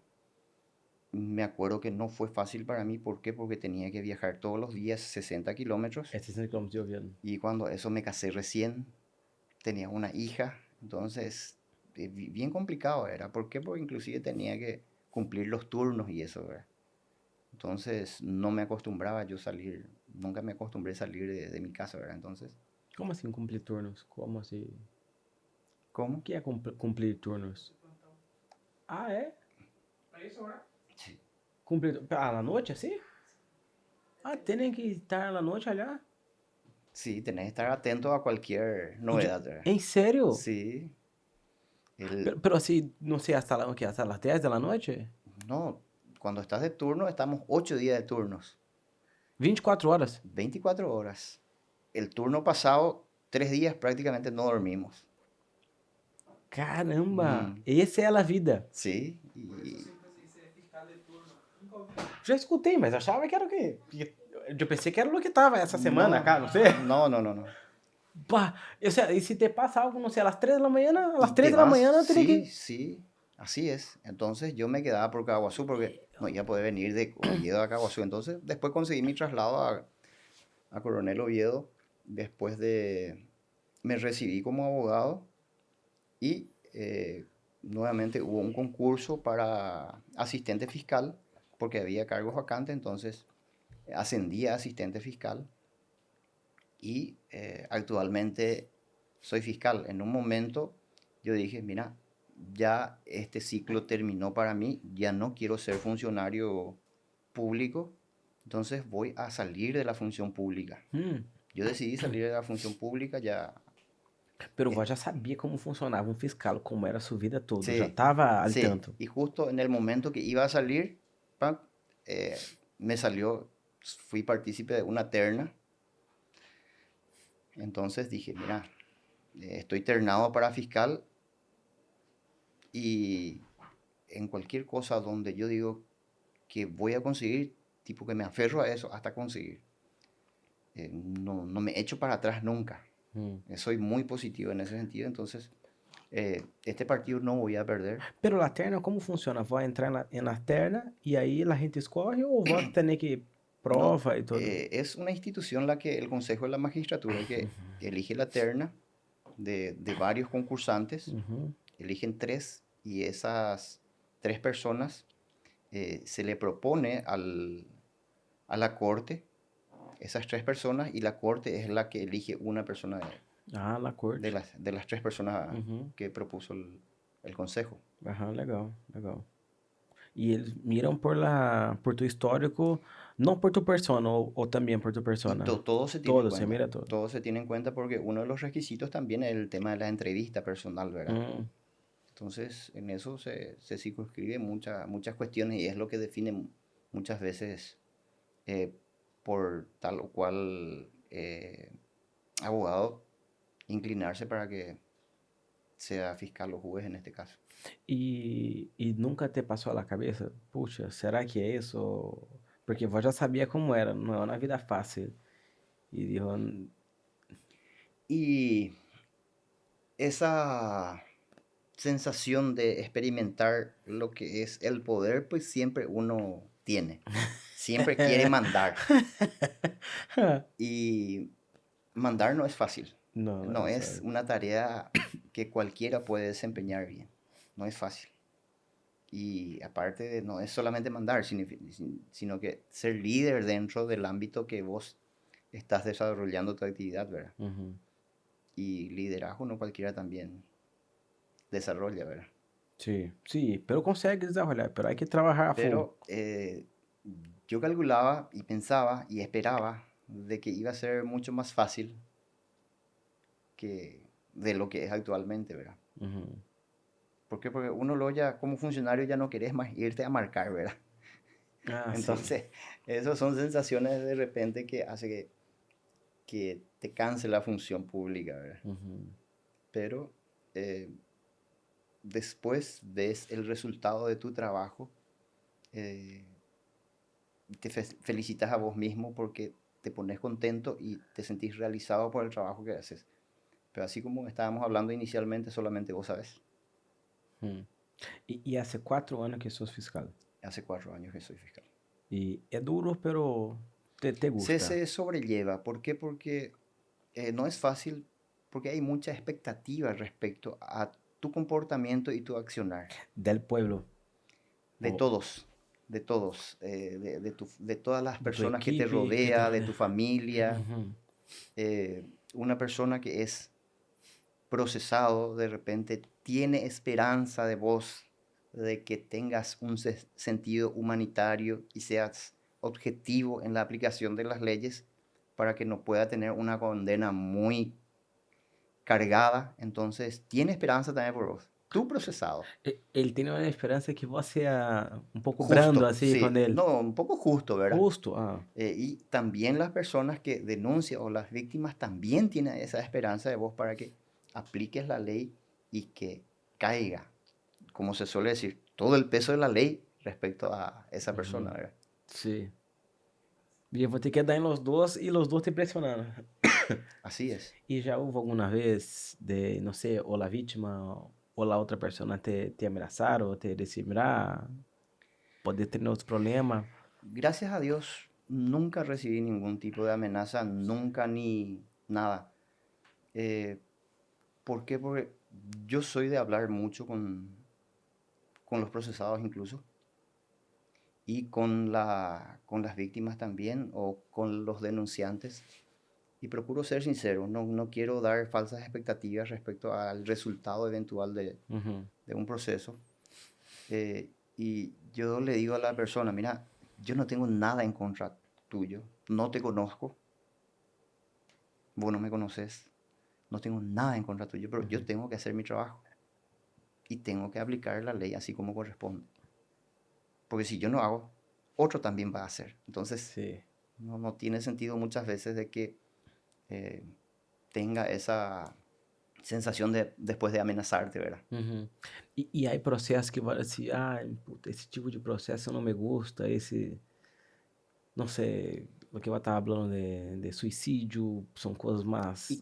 Me acuerdo que no fue fácil para mí. ¿Por qué? Porque tenía que viajar todos los días 60 kilómetros. Este es el que yo bien. Y cuando eso me casé recién, tenía una hija. Entonces, bien complicado era. ¿Por qué? Porque inclusive tenía que cumplir los turnos y eso, ¿verdad? Entonces, no me acostumbraba yo salir. Nunca me acostumbré a salir de mi casa, ¿verdad? Entonces, ¿Cómo así cumplir turnos? ¿Cómo así? ¿cómo? ¿Qué es cumplir turnos? Ah, ¿é? Sí. Cumplir a la noche, ¿sí? Ah, tienen que estar a la noche allá. Sí, tenés que estar atento a cualquier novedad, ¿verdad? ¿En serio? Sí. Pero así, no sé, hasta las 10 de la noche. No, cuando estás de turno, estamos 8 días de turnos, 24 horas. 24 horas. El turno pasado, 3 días prácticamente no dormimos. Caramba, Mm, essa é a vida. sí, y Já escutei, mas achava que era o quê? Eu pensei que era o que tava essa semana no, acá, não sei. no. Pá, o sea, e se te pasa algo, não sei, a las 3 de la mañana, a las Y 3 te de la vas, mañana tiene sí, que... sí, así es. Entonces yo me quedaba por Caguazú porque no iba a poder venir de Oviedo a Caguazú. Entonces después conseguí mi traslado a Coronel Oviedo. Después de, me recibí como abogado y nuevamente hubo un concurso para asistente fiscal porque había cargos vacantes, entonces ascendí a asistente fiscal y actualmente soy fiscal. En un momento yo dije, mira, ya este ciclo terminó para mí, ya no quiero ser funcionario público, entonces voy a salir de la función pública. Yo decidí salir de la función pública ya. Pero vós já sabia como funcionava um fiscal, como era a sua vida toda, já Sí, estava al sí. tanto. Y justo en el momento que iba a salir, ¡pam!, me salió, fui partícipe de una terna. Entonces dije, mira, estoy ternado para fiscal y en cualquier cosa donde yo digo que voy a conseguir, tipo que me aferro a eso hasta conseguir. No me echo para atrás nunca. Soy muy positivo en ese sentido, entonces este partido no voy a perder. Pero la terna, como funciona? Vou entrar na terna e aí a gente escorre ou vós tem que No, prova e tudo? es una institución la que el Consejo de la Magistratura que elige la terna de varios concursantes, eligen 3 y esas 3 personas se le propone a la corte esas 3 personas y la corte es la que elige una persona Ah, na corte. de las 3 personas que propuso el Consejo. Aham, legal, legal. E eles miram por tu histórico, não por tu persona, ou também por tu Y persona. todo se tiene en Todo, se cuenta. mira todo. Todo se tiene en cuenta porque uno de los requisitos también es el tema de la entrevista personal, ¿verdad? Entonces, en eso se circunscribe muchas cuestiones y es lo que define muchas veces por tal o cual abogado inclinarse para que sea fiscal o juez en este caso. E nunca te passou a cabeça, puxa, será que é isso? Porque vós já sabia como era, não é uma vida fácil. E dijo, Y esa sensación de experimentar lo que es el poder, pues siempre uno tiene. Siempre quiere mandar. Y mandar no es fácil. não, No isso es una tarea que cualquiera puede desempeñar bien. No es fácil. Y aparte, no es solamente mandar, sino que ser líder dentro del ámbito que vos estás desarrollando tu actividad, ¿verdad? Y liderazgo no cualquiera también desarrolla, ¿verdad? Sí, pero consegue desarrollar, pero hay que trabajar a full. Pero yo calculaba y pensaba y esperaba de que iba a ser mucho más fácil que de lo que es actualmente, ¿verdad? Ujú. ¿Por qué? Porque uno lo ya como funcionario ya no querés más irte a marcar, ¿verdad? Ah, sí. Entonces, esas son sensaciones de repente que hace que te canse la función pública, ¿verdad? Ujú. Pero eh, después ves el resultado de tu trabajo, eh, te felicitas a vos mismo porque te pones contento y te sentís realizado por el trabajo que haces. Pero así como estábamos hablando inicialmente, solamente vos sabes. Hum. E hace 4 anos que sos fiscal. Hace 4 años que soy fiscal. E é duro, pero te gusta. Se sobrelleva. ¿Por qué? Porque no es fácil, porque hay mucha expectativa respecto a tu comportamiento y tu accionar. Del pueblo, De o todos, de todos, de todas las de tu personas que te equipe que te rodea, de rodea. tu familia. Uhum. Una persona que es procesado de repente tiene esperanza de vos, de que tengas un sentido humanitario y seas objetivo en la aplicación de las leyes para que no pueda tener una condena muy cargada. Entonces, tiene esperanza también por vos. Tu procesado. Ele tem uma esperança que você é um pouco brando Justo, assim com sí. ele. No, un poco justo, ¿verdad? Justo, ah. Y también las personas que denuncian o las víctimas también tienen esa esperanza de vos para que apliques la ley y que caiga, como se suele decir, todo el peso de la ley respecto a esa persona, Uhum. ¿verdad? Sim. E eu vou ter que dar em los dois e los dois te pressionando. Así es. E já houve alguma vez de, não sei, ou a vítima ou a outra pessoa te ameaçar ou te dizer, mira, pode ter outro problema. Gracias a Dios nunca recibí ningún tipo de amenaza, nunca ni nada. Eh, ¿Por qué? Porque yo soy de hablar mucho con los procesados incluso. Y con las víctimas también o con los denunciantes. Y procuro ser sincero, no quiero dar falsas expectativas respecto al resultado eventual Uhum. de un proceso. Y yo le digo a la persona, mira, yo no tengo nada en contra tuyo, no te conozco, vos no me conoces, no tengo nada en contra tuyo, pero yo Uhum. tengo que hacer mi trabajo y tengo que aplicar la ley así como corresponde. Porque si yo no hago, otro también va a hacer. Entonces, Sim. no tiene sentido muchas veces de que eh, tenga esa sensación de después de amenazarte, ¿verdad? Uhum. E aí processo que vai assim, ah, puta, esse tipo de processo não me gusta, esse, não sei, o que eu estava falando de suicídio, são coisas mais... Y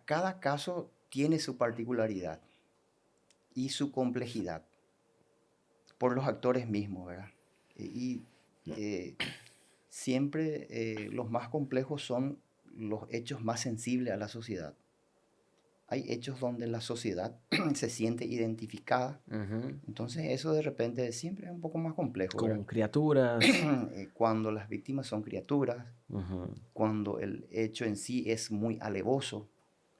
cada caso tiene su particularidad y su complejidad por los actores mismos, ¿verdad? Y siempre los más complejos son los hechos más sensibles a la sociedad. Hay hechos donde la sociedad se siente identificada, Uhum. entonces eso de repente siempre es un poco más complejo, ¿verdad? Com criaturas. Cuando las víctimas son criaturas, Uhum. cuando el hecho en sí es muy alevoso,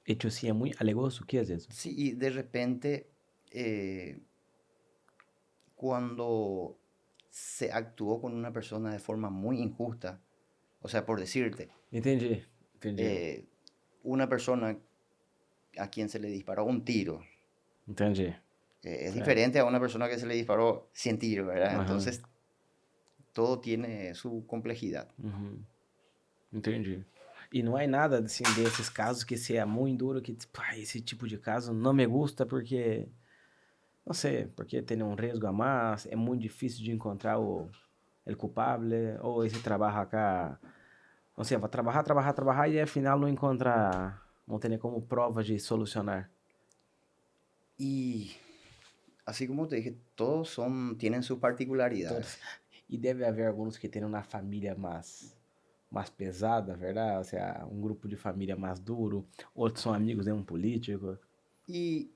Hecho assim é muito alegoso, o que é isso? sí, y de repente eh, cuando se actuó con una persona de forma muy injusta, o sea, por decirte, Entendi, entendi, eh, una persona a quien se le disparó un tiro, entendi. es Certo. diferente a una persona que se le disparó 100 tiros, ¿verdad? Aham. Entonces, todo tiene su complejidad. Uhum. Entendi. E não é nada assim desses casos que se é muito duro, que tipo, ah, esse tipo de caso não me gusta porque, não sei, porque tem um risco a mais, é muito difícil de encontrar o culpable, ou esse trabalho acá, não sei, vai trabalhar e afinal não encontrar, não tem nem como prova de solucionar. Y así como te dije, todos tienen sus Todos. particularidades. E deve haver alguns que têm uma família mais pesada, verdade? Ou seja, um grupo de família mais duro, outros são amigos de um político. Y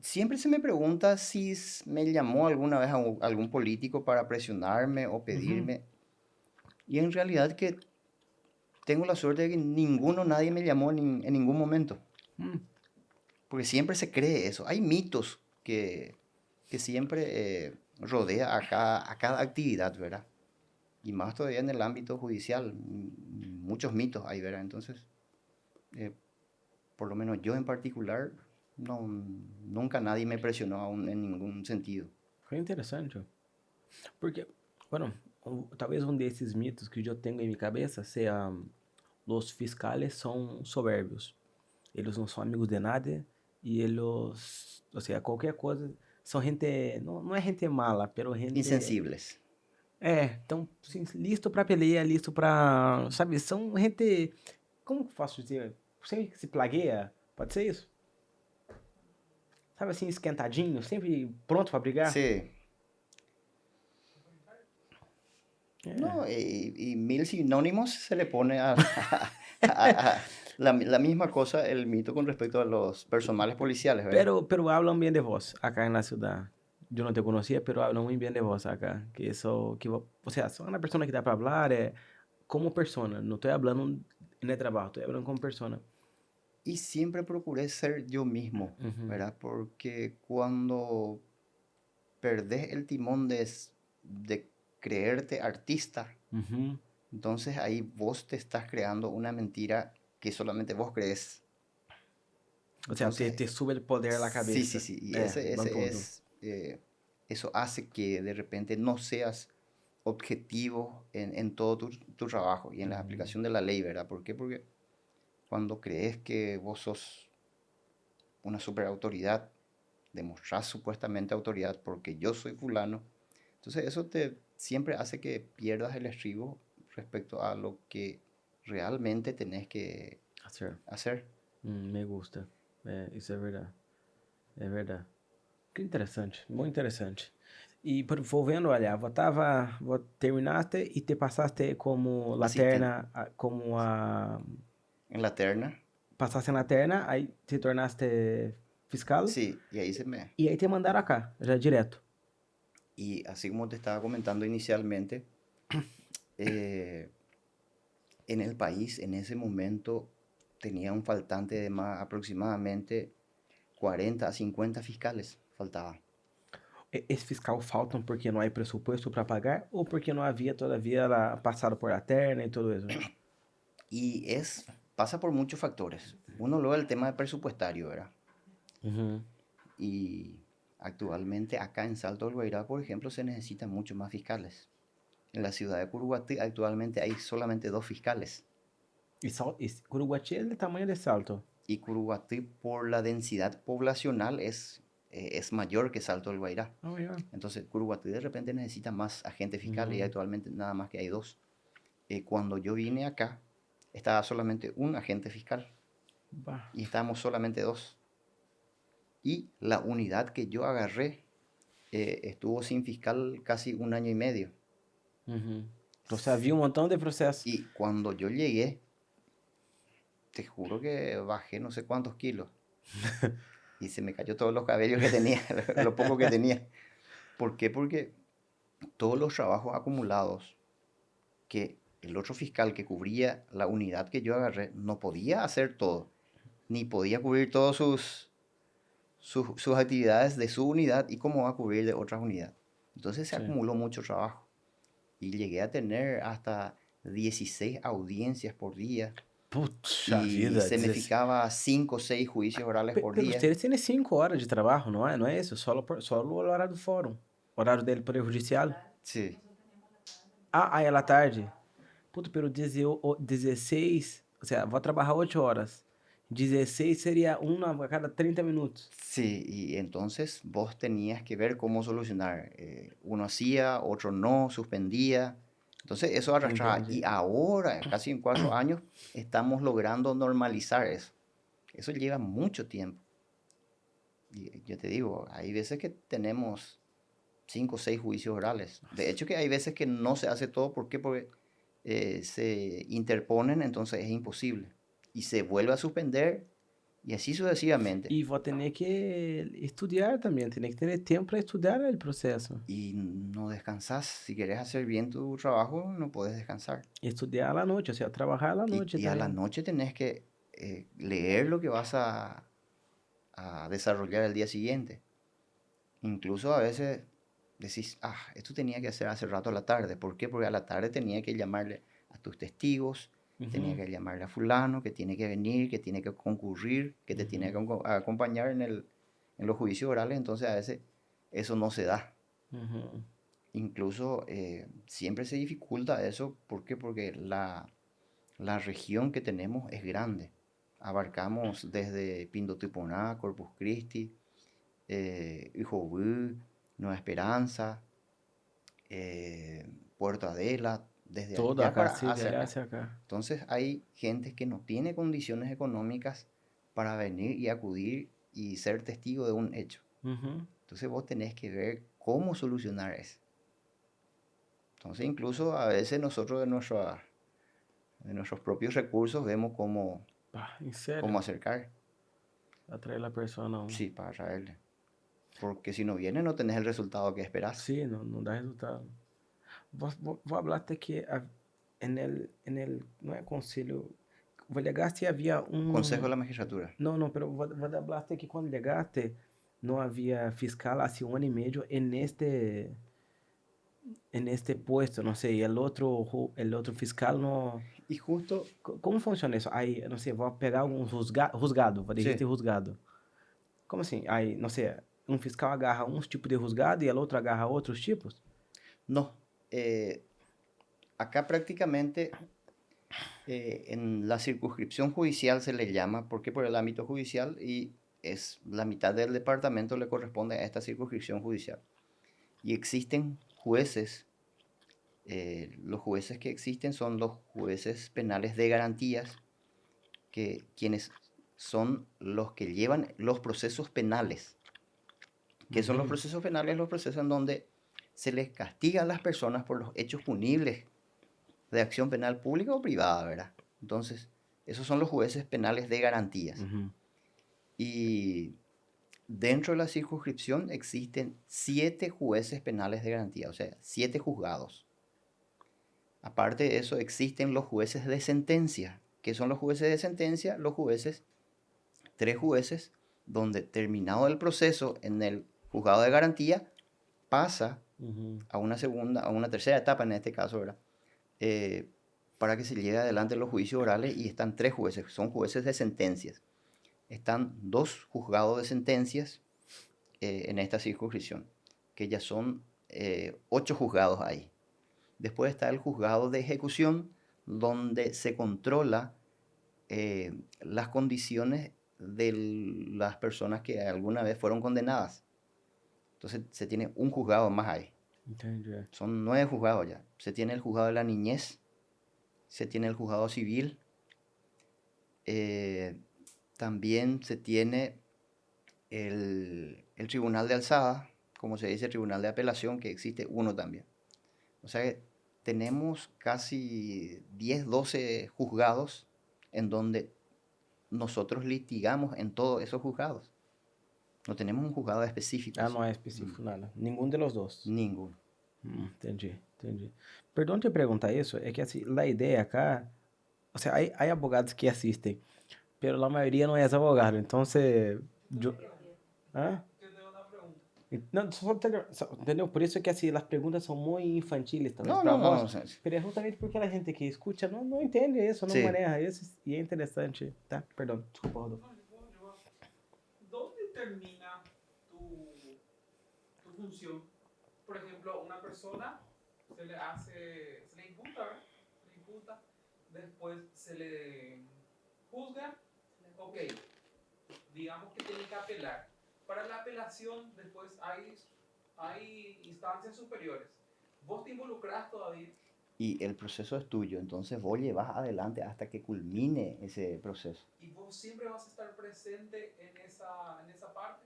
siempre se me pregunta si me llamó alguna vez algún político para presionarme o Uhum. pedirme. Y en realidad que tengo la suerte de que nadie me llamó en ningún momento. Hum. Porque siempre se cree eso. Hay mitos que que siempre rodea a cada actividad, ¿verdad? Y más todavía en el ámbito judicial, muchos mitos hay, ¿verdad? Entonces, por lo menos yo en particular, no, nunca nadie me presionó aún en ningún sentido. Foi interessante. Porque, bueno, talvez um desses mitos que eu tenho em minha cabeça seja os fiscais são soberbios. Eles não são amigos de nada e eles, ou seja, qualquer coisa, são gente, não é gente mala, pero gente... Insensibles. Então, assim, listo pra peleia, listo pra, sabe, são gente, como que eu posso dizer, sempre se plagueia, pode ser isso? Sabe assim, esquentadinho, sempre pronto pra brigar? Sí. No, y mil sinónimos se le pone la misma cosa, el mito con respecto a los personales policiales, ¿verdad? Pero hablan bien de vos acá en la ciudad. Yo no te conocía, pero hablan muy bien de vos acá. Que eso, o sea, sos una persona que da para hablar como persona. No estoy hablando en el trabajo, estoy hablando como persona. Y siempre procuré ser yo mismo, ¿verdad? Porque cuando perdés el timón de creerte artista, entonces ahí vos te estás creando una mentira que solamente vos crees. O sea, entonces, te sube el poder a la cabeza. Sí. Y eso hace que de repente no seas objetivo en todo tu trabajo y en la aplicación de la ley, ¿verdad? ¿Por qué? Porque cuando crees que vos sos una superautoridad, demostrás supuestamente autoridad porque yo soy fulano, entonces eso siempre hace que pierdas el estribo respecto a lo que realmente tenés que hacer. Me gusta. Isso é verdade. É verdade. Que interessante, muito interessante. E volvendo, olha, terminaste e te passaste como laterna, como a... En la terna. Pasaste en la terna, aí te tornaste fiscal. Sí, y ahí Y ahí te mandaron acá, ya directo. Y así como te estaba comentando inicialmente, en el país en ese momento tenía un faltante de más aproximadamente 40 a 50 fiscales, faltaba. Esse fiscal faltam porque não há presupuesto para pagar ou porque não havia todavía passado por la terna y todo eso? Y pasa por muchos factores. Uno luego el tema presupuestario, ¿verdad? Y actualmente acá en Salto del Guairá, por ejemplo, se necesitan muchos más fiscales. En la ciudad de Curuguatí actualmente hay solamente 2 fiscales. ¿Y Curuguatí es del tamaño de Salto? Y Curuguatí, por la densidad poblacional, es mayor que Salto del Guairá. Oh, yeah. Entonces, Curuguatí de repente necesita más agentes fiscales y actualmente nada más que hay 2. Cuando yo vine acá, estaba solamente un agente fiscal. Y estábamos solamente 2. Y la unidad que yo agarré estuvo sin fiscal casi 1 año y medio. O sea, había un montón de procesos. Y cuando yo llegué, te juro que bajé no sé cuántos kilos. Y se me cayó todos los cabellos que tenía, lo poco que tenía. ¿Por qué? Porque todos los trabajos acumulados que el otro fiscal que cubría la unidad que yo agarré no podía hacer todo, ni podía cubrir todas sus actividades de su unidad y cómo va a cubrir de otras unidades. Entonces se acumuló mucho trabajo. Y llegué a tener hasta 16 audiencias por día. Pucha y vida. se me fijaba 5 o 6 juicios orales por Pero día. ustedes tienen 5 horas de trabajo, ¿no es? ¿No es eso? Solo el horario del fórum. Horario del Poder Judicial. Sí. Ah, é a tarde. Puta, pero 16, o sea, vou trabajar 8 horas. 16 sería una a cada 30 minutos. Sí, y entonces vos tenías que ver cómo solucionar. Uno hacía, otro no, suspendía. Entonces eso arrastraba. Y ahora, casi en 4 años, estamos logrando normalizar eso. Eso lleva mucho tiempo. Y yo te digo, hay veces que tenemos 5 o 6 juicios orales. De hecho que hay veces que no se hace todo. ¿Por qué? Porque se interponen, entonces es imposible. Y se vuelve a suspender y así sucesivamente. Y vos tenés que estudiar también, tenés que tener tiempo para estudiar el proceso. Y no descansás. Si querés hacer bien tu trabajo, no puedes descansar. Estudiar a la noche, o sea, trabajar a la noche. Y a la noche tenés que leer lo que vas a desarrollar el día siguiente. Incluso a veces decís, esto tenía que hacer hace rato a la tarde. ¿Por qué? Porque a la tarde tenía que llamarle a tus testigos, tenía que llamarle a fulano, que tiene que venir, que tiene que concurrir, que te tiene que acompañar en los juicios orales. Entonces a veces eso no se da. Incluso siempre se dificulta eso. ¿Por qué? Porque la región que tenemos es grande. Abarcamos desde Pindotiponá, Corpus Christi, Ijobú, Nueva Esperanza, Puerto Adela, desde Todo allá acá, para sí, de hacia allá acá. hacia acá. Entonces hay gente que no tiene condiciones económicas para venir y acudir y ser testigo de un hecho. Entonces vos tenés que ver cómo solucionar eso. Entonces incluso a veces nosotros de nuestros propios recursos vemos cómo ¿En serio? acercar. Atraer a la persona. Sí, para traerle. Porque si no viene no tenés el resultado que esperás. Sí, no da resultado. Vos hablaste que en el no es conselho, vos llegaste y había Consejo de la Magistratura. No, pero vos hablaste que cuando llegaste no había fiscal hace 1 año y medio en este puesto, no sé, y el otro fiscal no... Y justo... ¿Cómo funciona eso? Aí, não sei, vou pegar um rusgado, vou Sí. dijiste rusgado. Como assim? Aí, não sei, um fiscal agarra uns tipos de rusgado e o outro agarra outros tipos? No. Acá prácticamente en la circunscripción judicial se le llama, porque por el ámbito judicial y es la mitad del departamento le corresponde a esta circunscripción judicial. Y existen jueces, los jueces que existen son los jueces penales de garantías, que quienes son los que llevan los procesos penales. ¿Qué son los procesos penales? Los procesos en donde se les castiga a las personas por los hechos punibles de acción penal pública o privada, ¿verdad? Entonces, esos son los jueces penales de garantías. Y dentro de la circunscripción existen 7 jueces penales de garantía, o sea, 7 juzgados. Aparte de eso, existen los jueces de sentencia. ¿Qué son los jueces de sentencia? Los jueces, 3 jueces, donde terminado el proceso en el juzgado de garantía, pasa a una tercera etapa en este caso, ¿verdad? Para que se lleve adelante los juicios orales, y están 3 jueces, son jueces de sentencias. Están 2 juzgados de sentencias en esta circunscripción, que ya son 8 juzgados ahí. Después está el juzgado de ejecución, donde se controla las condiciones de las personas que alguna vez fueron condenadas. Entonces se tiene un juzgado más ahí. Entendi. Son 9 juzgados ya. Se tiene el juzgado de la niñez, se tiene el juzgado civil, también se tiene el tribunal de alzada, como se dice, tribunal de apelación, que existe uno también. O sea que tenemos casi 10, 12 juzgados en donde nosotros litigamos en todos esos juzgados. No tenemos un juzgado específico. Ah, não é específico nada. Nenhum de los dos. Ninguno. Entendi. Perdão te perguntar isso, é que assim, a ideia acá, o sea, hay abogados que assistem, pero la mayoría no es abogado, entonces, ¿ah? Não, entendeu? Por isso é que assim, as perguntas são muito infantiles também para vós. No. Pero é justamente porque a gente que escuta não entende isso, não maneja isso, e é interessante, tá? Perdão, desculpa, Rodolfo. ¿Dónde termina tu función? Por ejemplo, una persona se le imputa, ¿verdad? Se le imputa, después se le juzga, ok, digamos que tiene que apelar. Para la apelación después hay instancias superiores. ¿Vos te involucrás todavía? Y el proceso es tuyo, entonces vos llevas adelante hasta que culmine ese proceso. ¿Y vos siempre vas a estar presente en esa parte?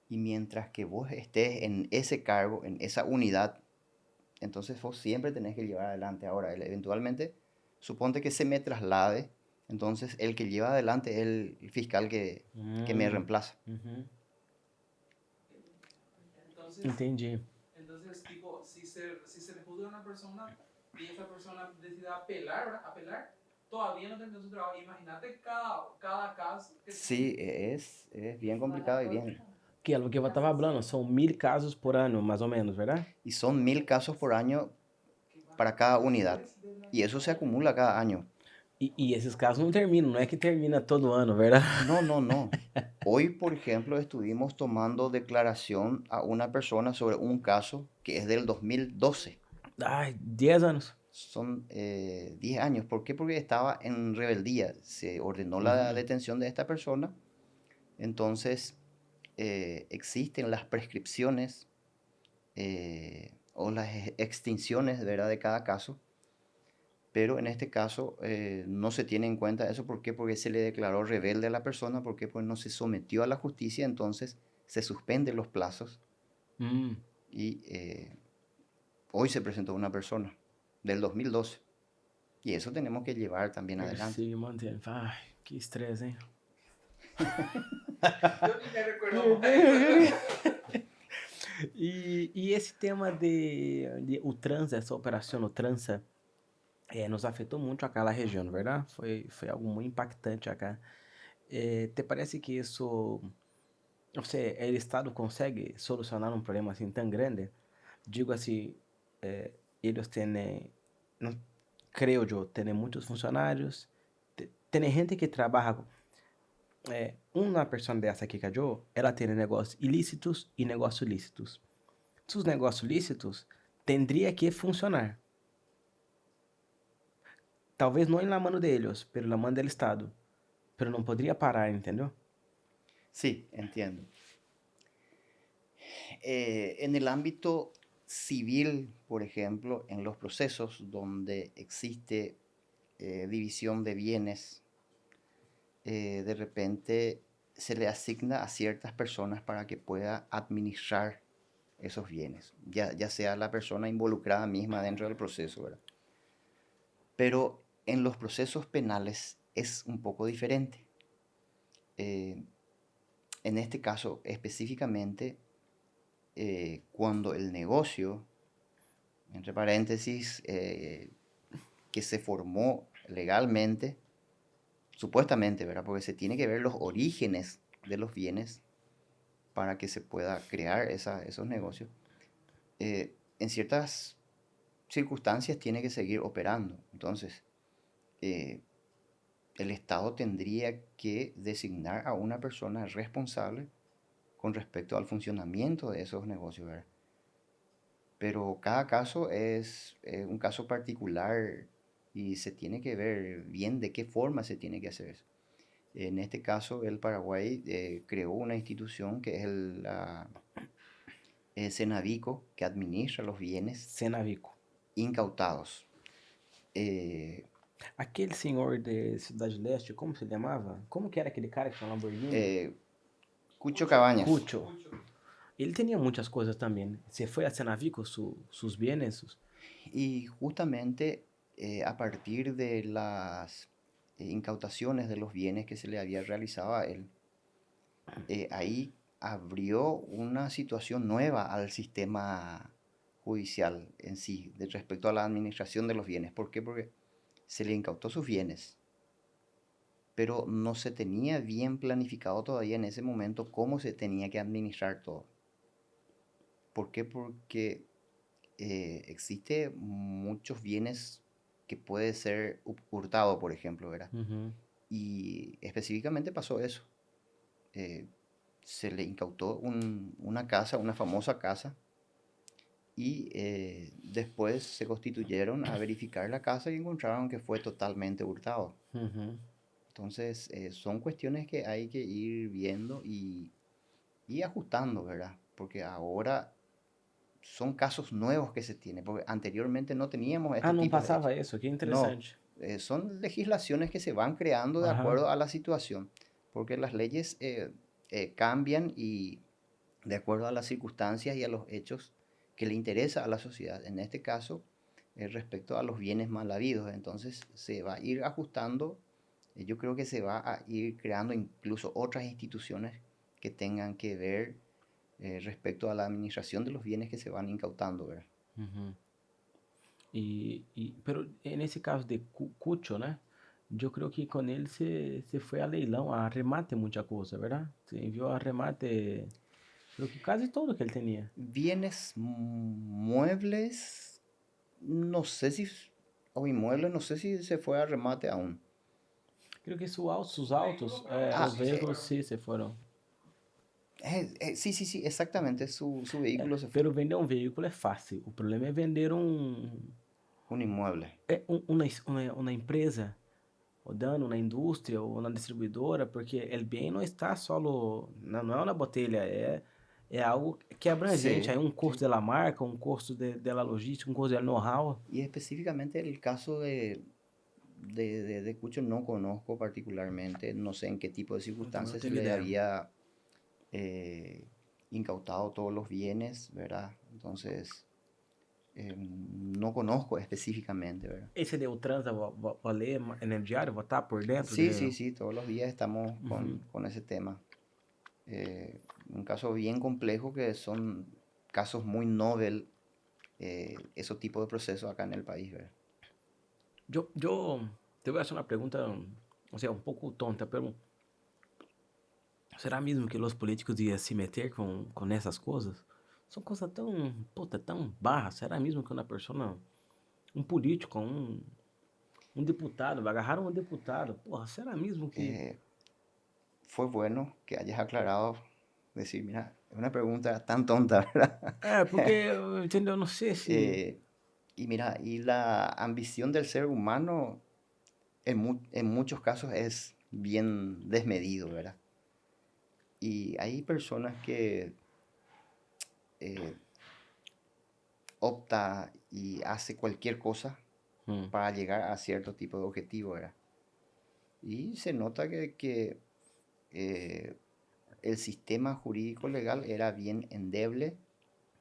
Y mientras que vos estés en ese cargo, en esa unidad, entonces vos siempre tenés que llevar adelante. Ahora, eventualmente, suponte que se me traslade, entonces el que lleva adelante es el fiscal que me reemplaza. Entendi. Entonces, tipo, si se le juzga a una persona y esa persona decide apelar, todavía no terminó su trabajo. Imagínate cada caso. Sí, es bien complicado y bien. Que é o que eu estava falando, são 1000 casos por ano, mais ou menos, verdade? Y son 1000 casos por año para cada unidad. Y eso se acumula cada año. E esses casos não terminam, não é que termina todo ano, verdade? No, no, no. Hoy, por ejemplo, estuvimos tomando declaración a una persona sobre un caso que es del 2012. Ai, 10 anos. Son 10 años. ¿Por qué? Porque estaba en rebeldía. Se ordenó la Uhum. detención de esta persona. Entonces, existen las prescripciones o las extinciones, ¿verdad?, de cada caso. Pero en este caso no se tiene en cuenta eso. ¿Por qué? Porque se le declaró rebelde a la persona. ¿Por qué? Pues no se sometió a la justicia. Entonces se suspenden los plazos. Y hoy se presentó una persona del 2012. Y eso tenemos que llevar también adelante. Persigue, mantém. Ai, que estresse, hein? Yo ni me recuerdo más. E esse tema de o transa, essa operação no transa, nos afetou muito aquela região, não é verdade? Foi algo muito impactante acá. ¿Te parece que isso, o Estado consegue solucionar um problema assim tão grande? Digo assim, eles têm, não, creio eu, têm muitos funcionários, tem gente que trabalha. Uma pessoa dessa aqui que eu, ela tem negócios ilícitos e negócios lícitos. Os negócios lícitos tendria que funcionar. Talvez não na mão deles, pero na mão do Estado. Pero não poderia parar, entendeu? Sí, entiendo. En el ámbito civil, por ejemplo, en los procesos donde existe división de bienes, de repente se le asigna a ciertas personas para que pueda administrar esos bienes, ya sea la persona involucrada misma dentro del proceso, ¿verdad? Pero en los procesos penales es un poco diferente. En este caso específicamente, cuando el negocio, entre paréntesis, que se formó legalmente, supuestamente, ¿verdad? Porque se tiene que ver los orígenes de los bienes para que se pueda crear esos negocios. En ciertas circunstancias tiene que seguir operando. Entonces, el Estado tendría que designar a una persona responsable con respecto al funcionamiento de esos negocios, ¿verdad? Pero cada caso es un caso particular y se tiene que ver bien de qué forma se tiene que hacer eso. En este caso, el Paraguay creó una institución que es el Cenavico, que administra los bienes Cenavico. incautados. Aquele senhor de Cidade Leste, como se chamava? Como que era aquele cara que tinha um Lamborghini? Cucho Cabañas. Cucho. Ele tinha muitas coisas também. Se foi a Cenavico, sus bienes. Y justamente a partir de las incautaciones de los bienes que se le había realizado a él, ahí abrió una situación nueva al sistema judicial en sí, respecto a la administración de los bienes. ¿Por qué? Porque se le incautó sus bienes, pero no se tenía bien planificado todavía en ese momento cómo se tenía que administrar todo. ¿Por qué? Porque existe muchos bienes que puede ser hurtado, por ejemplo, ¿verdad? Uhum. Y específicamente pasó eso. Se le incautó una casa, una famosa casa, y después se constituyeron a verificar la casa y encontraron que fue totalmente hurtado. Uhum. Entonces, son cuestiones que hay que ir viendo y ajustando, ¿verdad? Porque ahora son casos nuevos que se tienen, porque anteriormente no teníamos este Não tipo de passava hechos. isso, que No, interessante. son legislaciones que se van creando de Ajá. acuerdo a la situación, porque las leyes cambian y de acuerdo a las circunstancias y a los hechos que le interesa a la sociedad. En este caso, respecto a los bienes mal habidos, entonces se va a ir ajustando. Yo creo que se va a ir creando incluso otras instituciones que tengan que ver respecto a la administración de los bienes que se van incautando, ¿verdad? Uhum. Pero nesse caso de Cucho, né? Eu creio que com ele se foi a leilão, a remate muita coisa, verdade? Se enviou a remate. Creo que casi todo que él tenía. Bienes muebles, no sé si, o inmuebles, no sé si se fue a remate aún. Creo que sus autos, Vehículos creo que los Ah, sí se vehículos fueron. sí se fueron. sí, sí, sí, exactamente, su vehículo se fue. Pero vender um veículo é fácil. O problema é vender Un inmueble. uma empresa, ou dando na indústria ou na distribuidora, porque o bem não está solo, não é uma botelha, é algo que é abrangente. Aí Sí, um custo sí. da marca, um custo da logística, um custo do know-how. Y específicamente el caso de Cucho no conozco particularmente, no sé en qué tipo de Então não circunstancias se tenho le ideia. había incautado todos los bienes, ¿verdad? Entonces, no conozco específicamente, ¿verdad? Esse Deltrans, vou ler no diário, vou estar por dentro Sí, de. sí, sí, todos los días estamos con ese tema. Un caso bien complejo que son casos muy novel, esos tipos de procesos acá en el país, ¿verdad? Eu te vou fazer uma pergunta, ou seja, um pouco tonta, pero será mesmo que os políticos iam se meter com essas coisas? São coisas tão, puta, tão barras. Será mesmo que uma pessoa, um político, um deputado, agarraram um deputado? Porra, será mesmo que. Fue bueno que hayas aclarado, decir, mira, es una pregunta tan tonta, ¿verdad? É, porque, entendeu? Eu não sei se. Eh, y mira, y la ambición del ser humano en muchos casos es bien desmedido, ¿verdad? Y hay personas que eh, opta y hace cualquier cosa para llegar a cierto tipo de objetivo, ¿verdad? Y se nota que el sistema jurídico legal era bien endeble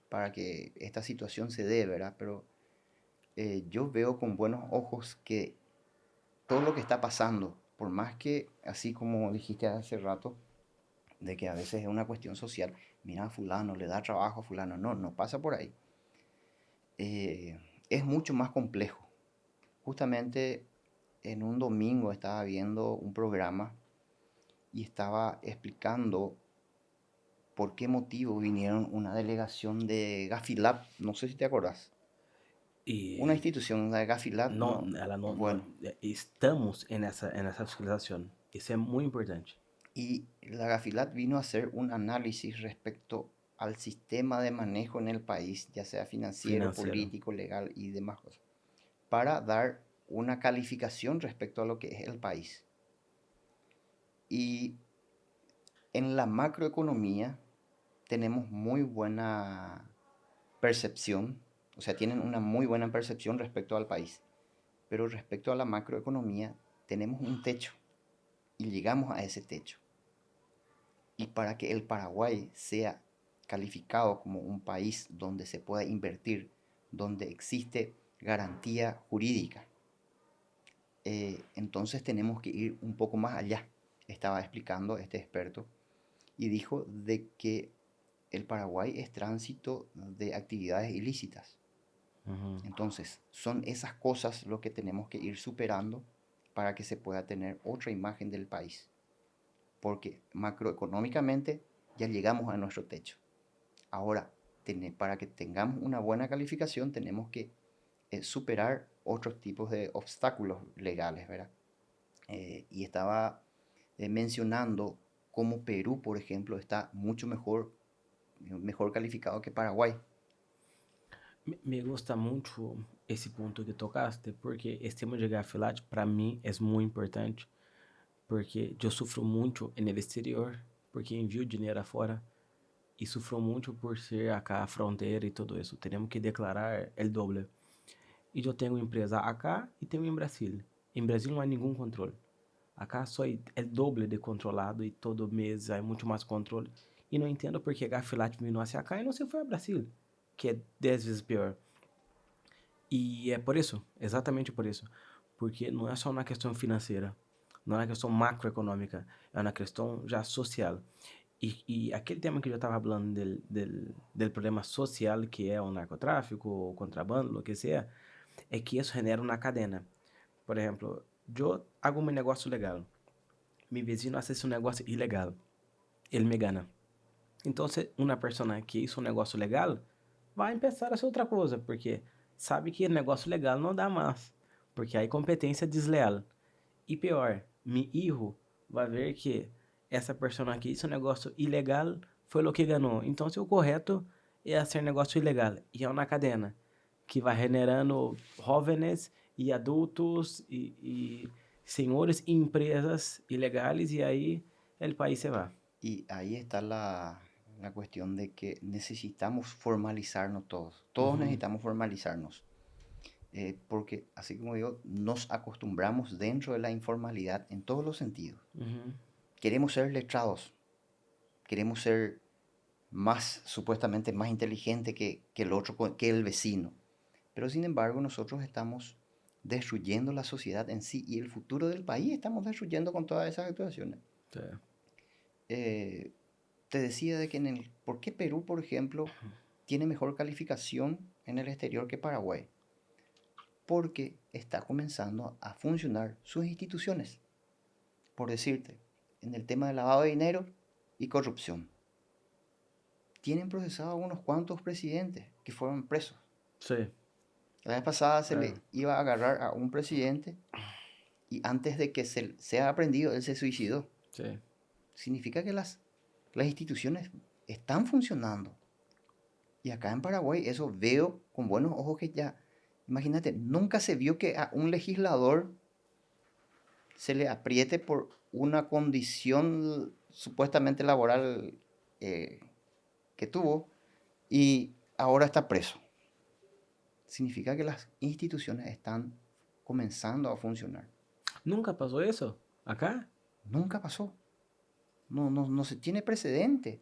para que esta situación se dé, ¿verdad? Pero yo veo con buenos ojos que todo lo que está pasando, por más que, así como dijiste hace rato, de que a veces es una cuestión social, mira a fulano, le da trabajo a fulano, no, no pasa por ahí. Es mucho más complejo. Justamente en un domingo estaba viendo un programa y estaba explicando por qué motivo vinieron una delegación de Gafilab, no sé si te acordás. Una E institución de Gafilab, não, no, ela não, bueno, estamos nessa fiscalização. Isso é muito importante. y la Gafilat vino a hacer un análisis respecto al sistema de manejo en el país, ya sea financiero, político, legal y demás cosas, para dar una calificación respecto a lo que es el país. Y en la macroeconomía tenemos muy buena percepción, o sea, tienen una muy buena percepción respecto al país, pero respecto a la macroeconomía tenemos un techo y llegamos a ese techo. Y para que el Paraguay sea calificado como un país donde se pueda invertir, donde existe garantía jurídica, entonces tenemos que ir un poco más allá, estaba explicando este experto, y dijo de que el Paraguay es tránsito de actividades ilícitas. Entonces, son esas cosas lo que tenemos que ir superando para que se pueda tener otra imagen del país. Porque macroeconómicamente ya llegamos a nuestro techo. Ahora, para que tengamos una buena calificación, tenemos que superar otros tipos de obstáculos legales, ¿verdad? Y estaba mencionando cómo Perú, por ejemplo, está mucho mejor calificado que Paraguay. Me gusta muito esse ponto que tocaste, porque esse tema de gafilat, para mim, é muito importante, porque eu sofro muito no exterior, porque envio dinheiro afora, e sofro muito por ser acá a fronteira e tudo isso. Temos que declarar o doble. E eu tenho empresa acá e tenho em Brasília. Em Brasil não há nenhum controle. Acá só é doble de controlado e todo mês há muito mais controle. E não entendo por que gafilat vino hacia acá e não se foi a Brasília, que é 10 vezes pior. E é por isso, exatamente por isso. Porque não é só uma questão financeira, não é uma questão macroeconômica, é uma questão já social. E aquele tema que eu estava falando do problema social, que é o narcotráfico, o contrabando, o que seja, é que isso genera uma cadena. Por exemplo, eu hago um negócio legal, meu vizinho hace um negócio ilegal, ele me gana. Entonces, una persona que hizo un negocio legal va a empezar a hacer otra cosa, porque sabe que el negocio legal no da más, porque hay competencia desleal. Y peor, mi hijo va a ver que essa persona que hizo un negocio ilegal foi o que ganhou. Então, o correto é hacer negócio ilegal. E é uma cadena que vai generando jóvenes e adultos e senhores e empresas ilegales e aí o país se vai. Y ahí está la cuestión de que necesitamos formalizarnos todos. Todos necesitamos formalizarnos. Porque, así como digo, nos acostumbramos dentro de la informalidad en todos los sentidos. Queremos ser letrados. Queremos ser más, supuestamente, más inteligente que el otro, que el vecino. Pero, sin embargo, nosotros estamos destruyendo la sociedad en sí y el futuro del país estamos destruyendo con todas esas actuaciones. Sí. Te decía de que ¿por qué Perú, por ejemplo, tiene mejor calificación en el exterior que Paraguay? Porque está comenzando a funcionar sus instituciones. Por decirte, en el tema de lavado de dinero y corrupción. Tienen procesados unos cuantos presidentes que fueron presos. Sí. La vez pasada se le iba a agarrar a un presidente y antes de que sea aprendido, él se suicidó. Sí. Significa que las instituciones están funcionando. Y acá en Paraguay eso veo con buenos ojos que ya, imagínate, nunca se vio que a un legislador se le apriete por una condición supuestamente laboral que tuvo y ahora está preso. Significa que las instituciones están comenzando a funcionar. ¿Nunca pasó eso acá? Nunca pasó. No se tiene precedente.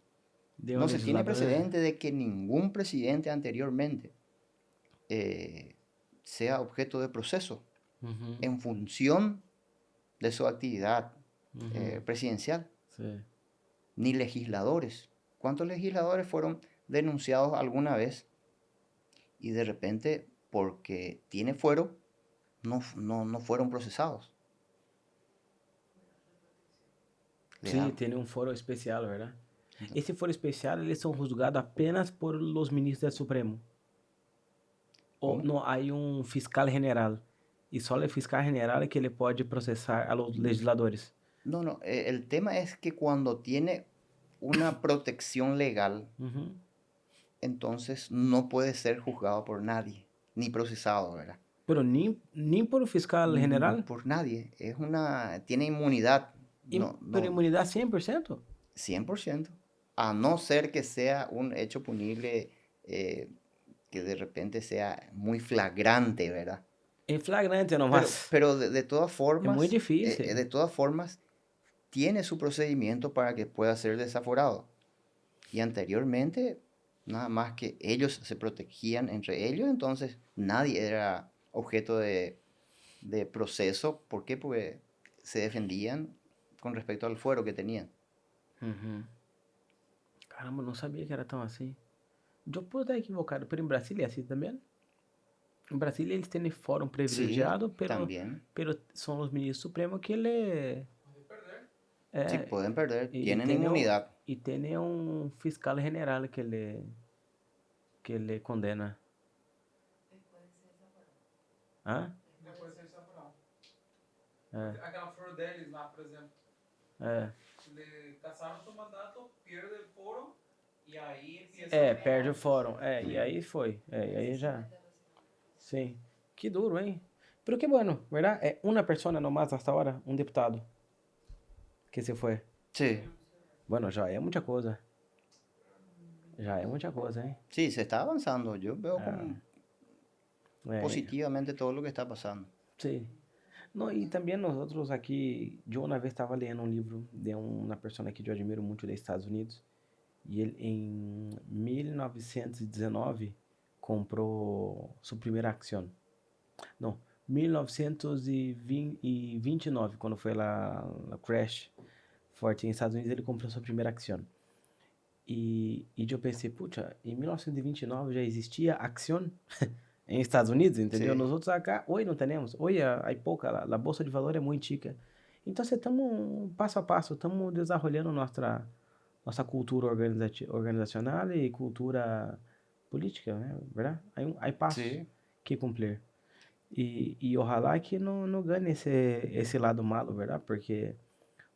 No se tiene precedente de que ningún presidente anteriormente sea objeto de proceso en función de su actividad presidencial. Sí. Ni legisladores. ¿Cuántos legisladores fueron denunciados alguna vez y de repente, porque tiene fuero, no fueron procesados? Sí, tiene un foro especial, ¿verdad? Ese foro especial, eles são juzgados apenas por los ministros del Supremo. Ou não, hay un fiscal general. Y solo el fiscal general es que le puede procesar a los legisladores. No, el tema es que cuando tiene una protección legal, entonces no puede ser juzgado por nadie, ni procesado, ¿verdad? Pero ni por el fiscal general. Por nadie. Tiene inmunidad. Pero inmunidad 100%. 100%. A no ser que sea un hecho punible que de repente sea muy flagrante, ¿verdad? Es flagrante nomás. Pero de todas formas... Es muy difícil. De todas formas, tiene su procedimiento para que pueda ser desaforado. Y anteriormente, nada más que ellos se protegían entre ellos, entonces nadie era objeto de proceso. ¿Por qué? Porque se defendían con respecto al fuero que tenían. Caramba, no sabía que era tan así. Yo puedo estar equivocado, pero en Brasil es así también. En Brasil eles têm fórum privilegiado, pero son los ministros supremos que le... Sí, pueden perder, tienen inmunidad. Y tiene un fiscal general que le condena. ¿Ah? Depois de ser desaforado. Aquela flor deles lá, por exemplo. Le caçaram seu mandato, perde o fórum e aí empieza... perde o fórum. E aí foi. E aí já... Sí, qué duro, ¿eh? Pero qué bueno, ¿verdad? Una persona nomás hasta ahora, un diputado, que se fue. Sí. Bueno, ya es mucha cosa. Ya es mucha cosa, ¿eh? Sí, se está avanzando. Yo veo positivamente todo lo que está pasando. Sí. No, y también nosotros aquí, yo una vez estaba leyendo un libro de una persona que yo admiro mucho de Estados Unidos, y él en 1919... comprou sua primeira ação. Não, 1929, quando foi lá a crash forte nos Estados Unidos, ele comprou sua primeira ação. E eu pensei, puxa, em 1929 já existia ação em Estados Unidos, entendeu? Sim. Nós outros acá, hoje não temos. Hoje há pouca, a bolsa de valor é muito chica. Então, estamos passo a passo, estamos desenvolvendo nossa nossa cultura organizacional e cultura política, né? ¿Verdad? Hay pasos Sí, que cumplir. E ojalá que não ganhe esse lado malo, ¿verdad? Porque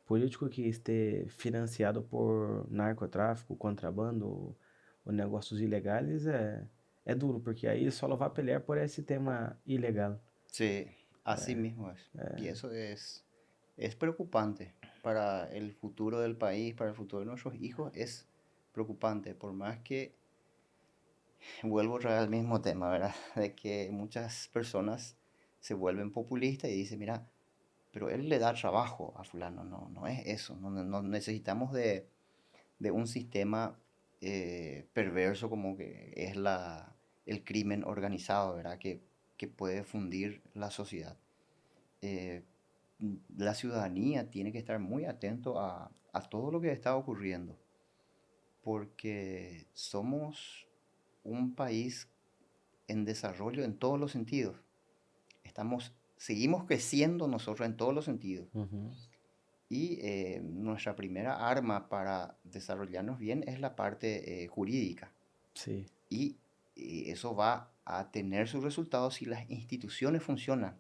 político que esteja financiado por narcotráfico, contrabando ou negócios ilegais é duro, porque aí só vai pelear por esse tema ilegal. sí, así mismo es. Y eso es preocupante para el futuro del país, para el futuro de nuestros hijos, es preocupante, por más que vuelvo otra vez al mismo tema, ¿verdad? De que muchas personas se vuelven populistas y dicen, mira, pero él le da trabajo a fulano, no es eso, no necesitamos de un sistema perverso como que es el crimen organizado, ¿verdad? Que puede fundir la sociedad. Eh, la ciudadanía tiene que estar muy atento a todo lo que está ocurriendo, porque somos un país en desarrollo en todos los sentidos. Seguimos creciendo nosotros en todos los sentidos. Y nuestra primera arma para desarrollarnos bien es la parte jurídica. Sí. Y eso va a tener sus resultados si las instituciones funcionan.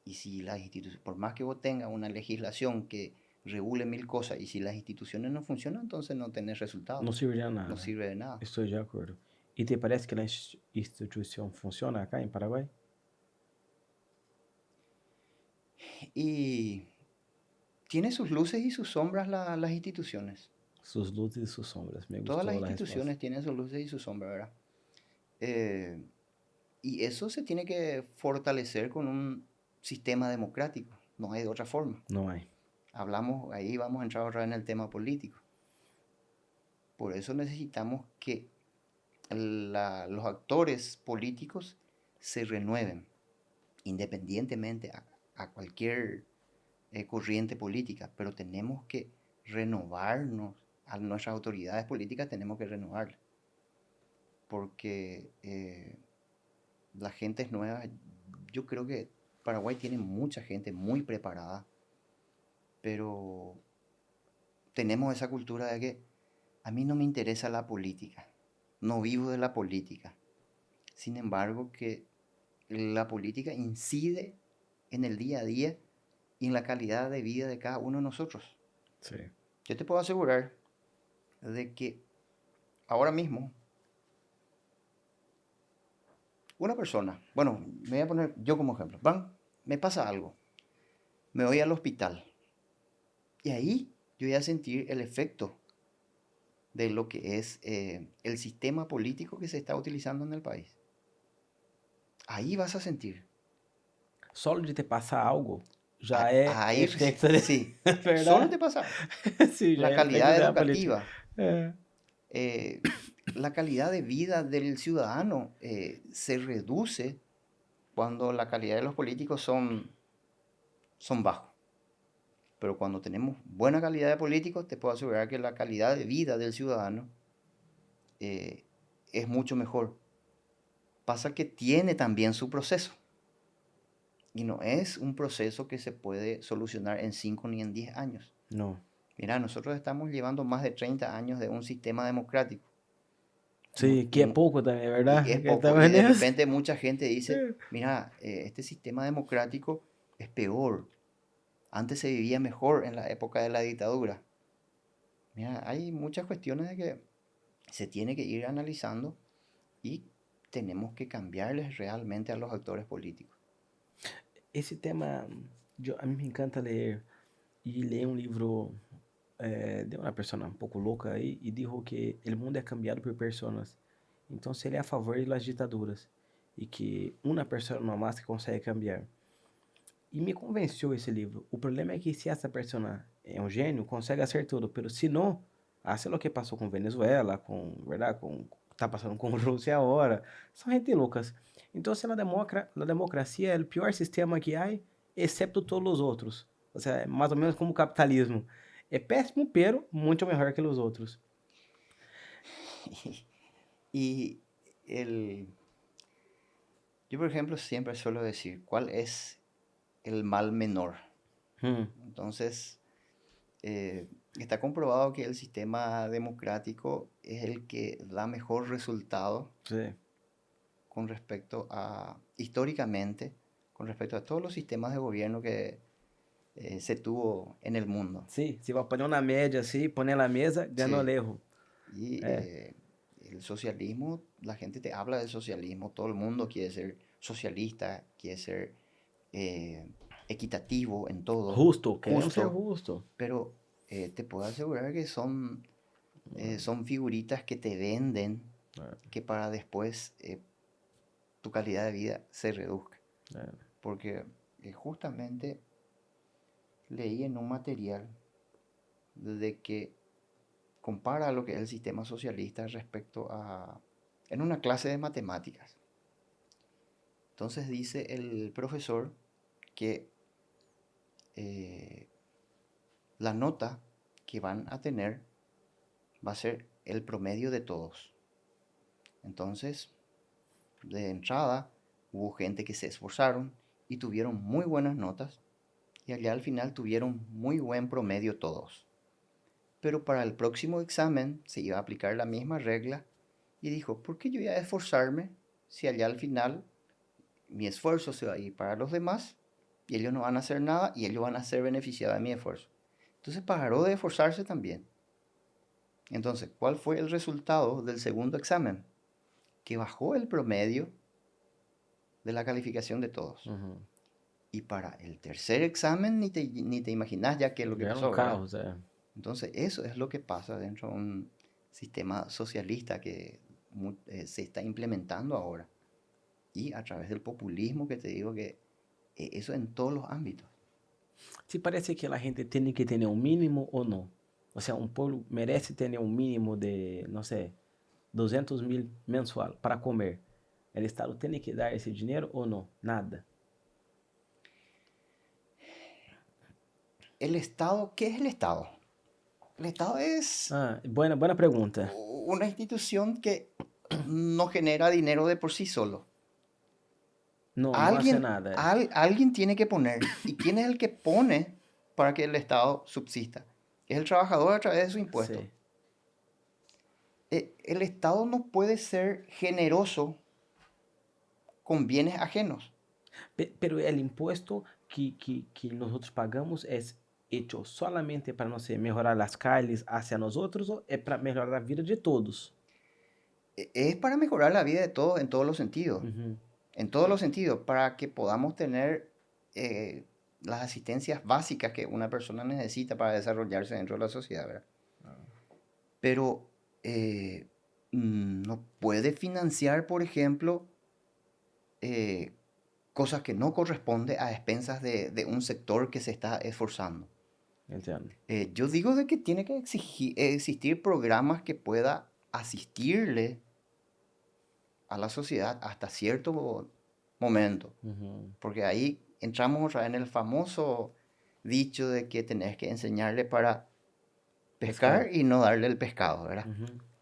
Y si las instituciones, por más que vos tengas una legislación que regule mil cosas, y si las instituciones no funcionan, entonces no tenés resultados. Não serviria nada. No sirve de nada. Estou de acordo. E te parece que a instituição funciona acá em Paraguai? Y tiene sus luces y sus sombras las instituciones. Sus luzes e sus sombras. Me Todas gustou las a instituciones resposta. tienen sus luces y sus sombras, ¿verdad? Y eso se tiene que fortalecer con un sistema democrático. No hay de otra forma. Não há. Hablamos, ahí vamos a entrar otra vez en el tema político. Por eso necesitamos que los actores políticos se renueven, independientemente a cualquier corriente política, pero tenemos que renovarnos, a nuestras autoridades políticas tenemos que renovarlas, porque la gente es nueva. Yo creo que Paraguay tiene mucha gente muy preparada, pero tenemos esa cultura de que a mí no me interesa la política, no vivo de la política. Sin embargo, que la política incide en el día a día y en la calidad de vida de cada uno de nosotros. Sí. Yo te puedo asegurar de que ahora mismo una persona, bueno, me voy a poner yo como ejemplo, me pasa algo, me voy al hospital y ahí yo voy a sentir el efecto de lo que es el sistema político que se está utilizando en el país. Ahí vas a sentir. Solo de te passar algo já é Ahí, efeito de... sí, ¿Verdad? solo te pasa. Sí, já La é calidad efeito da política. educativa, la calidad de vida del ciudadano se reduce cuando la calidad de los políticos son bajos. Pero cuando tenemos buena calidad de políticos, te puedo asegurar que la calidad de vida del ciudadano es mucho mejor. Pasa que tiene también su proceso. Y no es un proceso que se puede solucionar en 5 ni en 10 años. No. Mira, nosotros estamos llevando más de 30 años de un sistema democrático. Sí, que é pouco também, ¿verdad? Y es Que poco. estamos Y de nisso. repente mucha gente dice, mira, este sistema democrático es peor. Antes se vivía mejor en la época de la dictadura. Mira, hay muchas cuestiones de que se tiene que ir analizando y tenemos que cambiarles realmente a los actores políticos. Esse tema, a mim me encanta ler. E li um livro de uma pessoa um pouco louca aí e disse que o mundo é cambiado por pessoas. Então, se ele é a favor das ditaduras e que uma pessoa nomás consegue cambiar. E me convenceu esse livro. O problema é que se essa pessoa é um gênio, consegue hacer tudo, mas se não, sei lá o que passou com Venezuela, verdade, tá passando com Rússia agora, são gente loucas. Então, se a democracia é o pior sistema que há, exceto todos os outros. O sea, más o menos como o capitalismo. É péssimo, pero muito melhor que os outros. Yo, por ejemplo, siempre suelo decir, ¿cuál es el mal menor? Entonces, está comprobado que el sistema democrático es el que da mejor resultado Sí. con respecto a, históricamente, con respecto a todos los sistemas de gobierno que se tuvo en el mundo. Sim, se vai pôr na média assim, pôr na mesa, ganhou o Sí. erro. Y el socialismo, la gente te habla del socialismo, todo el mundo quiere ser socialista, quiere ser equitativo en todo, Justo, queremos ser justo, justo. pero te puedo asegurar que son figuritas que te venden, que para después tu calidad de vida se reduzca. Porque justamente leí en un material de que compara lo que es el sistema socialista respecto a, en una clase de matemáticas. Entonces dice el profesor que la nota que van a tener va a ser el promedio de todos. Entonces, de entrada, hubo gente que se esforzaron y tuvieron muy buenas notas, y allá al final tuvieron muy buen promedio todos. Pero para el próximo examen se iba a aplicar la misma regla y dijo, ¿por qué yo voy a esforzarme si allá al final mi esfuerzo se va a ir para los demás y ellos no van a hacer nada y ellos van a ser beneficiados de mi esfuerzo? Entonces paró de esforzarse también. Entonces, ¿cuál fue el resultado del segundo examen? Que bajó el promedio de la calificación de todos. Y para el tercer examen ni te imaginas ya qué es lo que pasó, ¿verdad? Caos, Entonces, eso es lo que pasa dentro de un sistema socialista que se está implementando ahora. Y a través del populismo, que te digo que eso en todos los ámbitos. ¿Te parece que la gente tiene que tener un mínimo o no? O sea, un pueblo merece tener un mínimo de, no sé, 200.000 mensual para comer. ¿El Estado tiene que dar ese dinero o no? Nada. ¿El Estado? ¿Qué es el Estado? El Estado es Buena pregunta. una institución que no genera dinero de por sí solo. No hace nada. Alguien tiene que poner. ¿Y quién es el que pone para que el Estado subsista? Es el trabajador a través de su impuesto. Sí. El Estado no puede ser generoso con bienes ajenos. Pero el impuesto que nosotros pagamos es hecho solamente para, no sé, mejorar las calles hacia nosotros o es para mejorar la vida de todos? Es para mejorar la vida de todos en todos los sentidos. En todos los sentidos, para que podamos tener las asistencias básicas que una persona necesita para desarrollarse dentro de la sociedad, ¿verdad? Pero no puede financiar, por ejemplo, cosas que no corresponden a expensas de un sector que se está esforzando. Entiendo. Yo digo de que tiene que existir programas que pueda asistirle a la sociedad hasta cierto momento. Porque ahí entramos en el famoso dicho de que tenés que enseñarle para pescar y no darle el pescado, ¿verdad?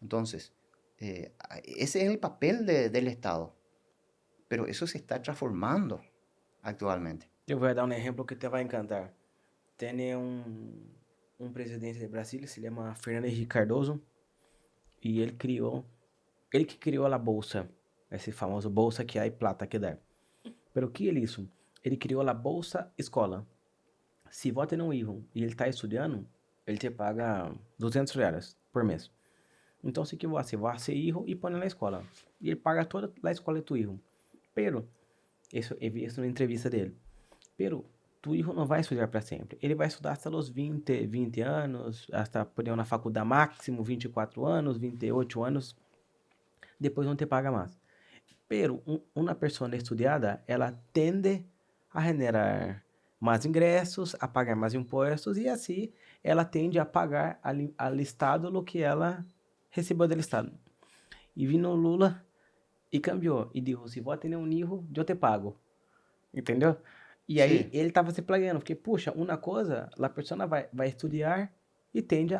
Entonces, ese es el papel del Estado. Pero eso se está transformando actualmente. Eu vou dar um exemplo que te vai encantar. Tem um presidente de Brasília, se chama Fernando Henrique Cardoso, e ele que criou a bolsa, esse famoso bolsa que há plata que dá. Pero o que ele hizo? Ele criou a bolsa escola. Se você tem um hijo e ele está estudando, ele te paga R$200 por mês. Então, o que você vai ser hijo e põe na escola. E ele paga toda a escola de tu hijo. Pero, isso eu vi isso na entrevista dele. Pero, tu hijo não vai estudar para sempre. Ele vai estudar até os 20 anos, hasta poder na faculdade máximo 24 anos, 28 anos. Depois não te paga mais. Pero, uma pessoa estudada, ela tende a generar mais ingressos, a pagar mais impostos e assim ela tende a pagar ao Estado o que ela recebeu do Estado. E vino Lula e cambiou. E disse, se você ter um hijo, eu te pago. Entendeu? E aí ele estava se plagando. Porque, puxa, uma coisa, a pessoa vai estudar e tende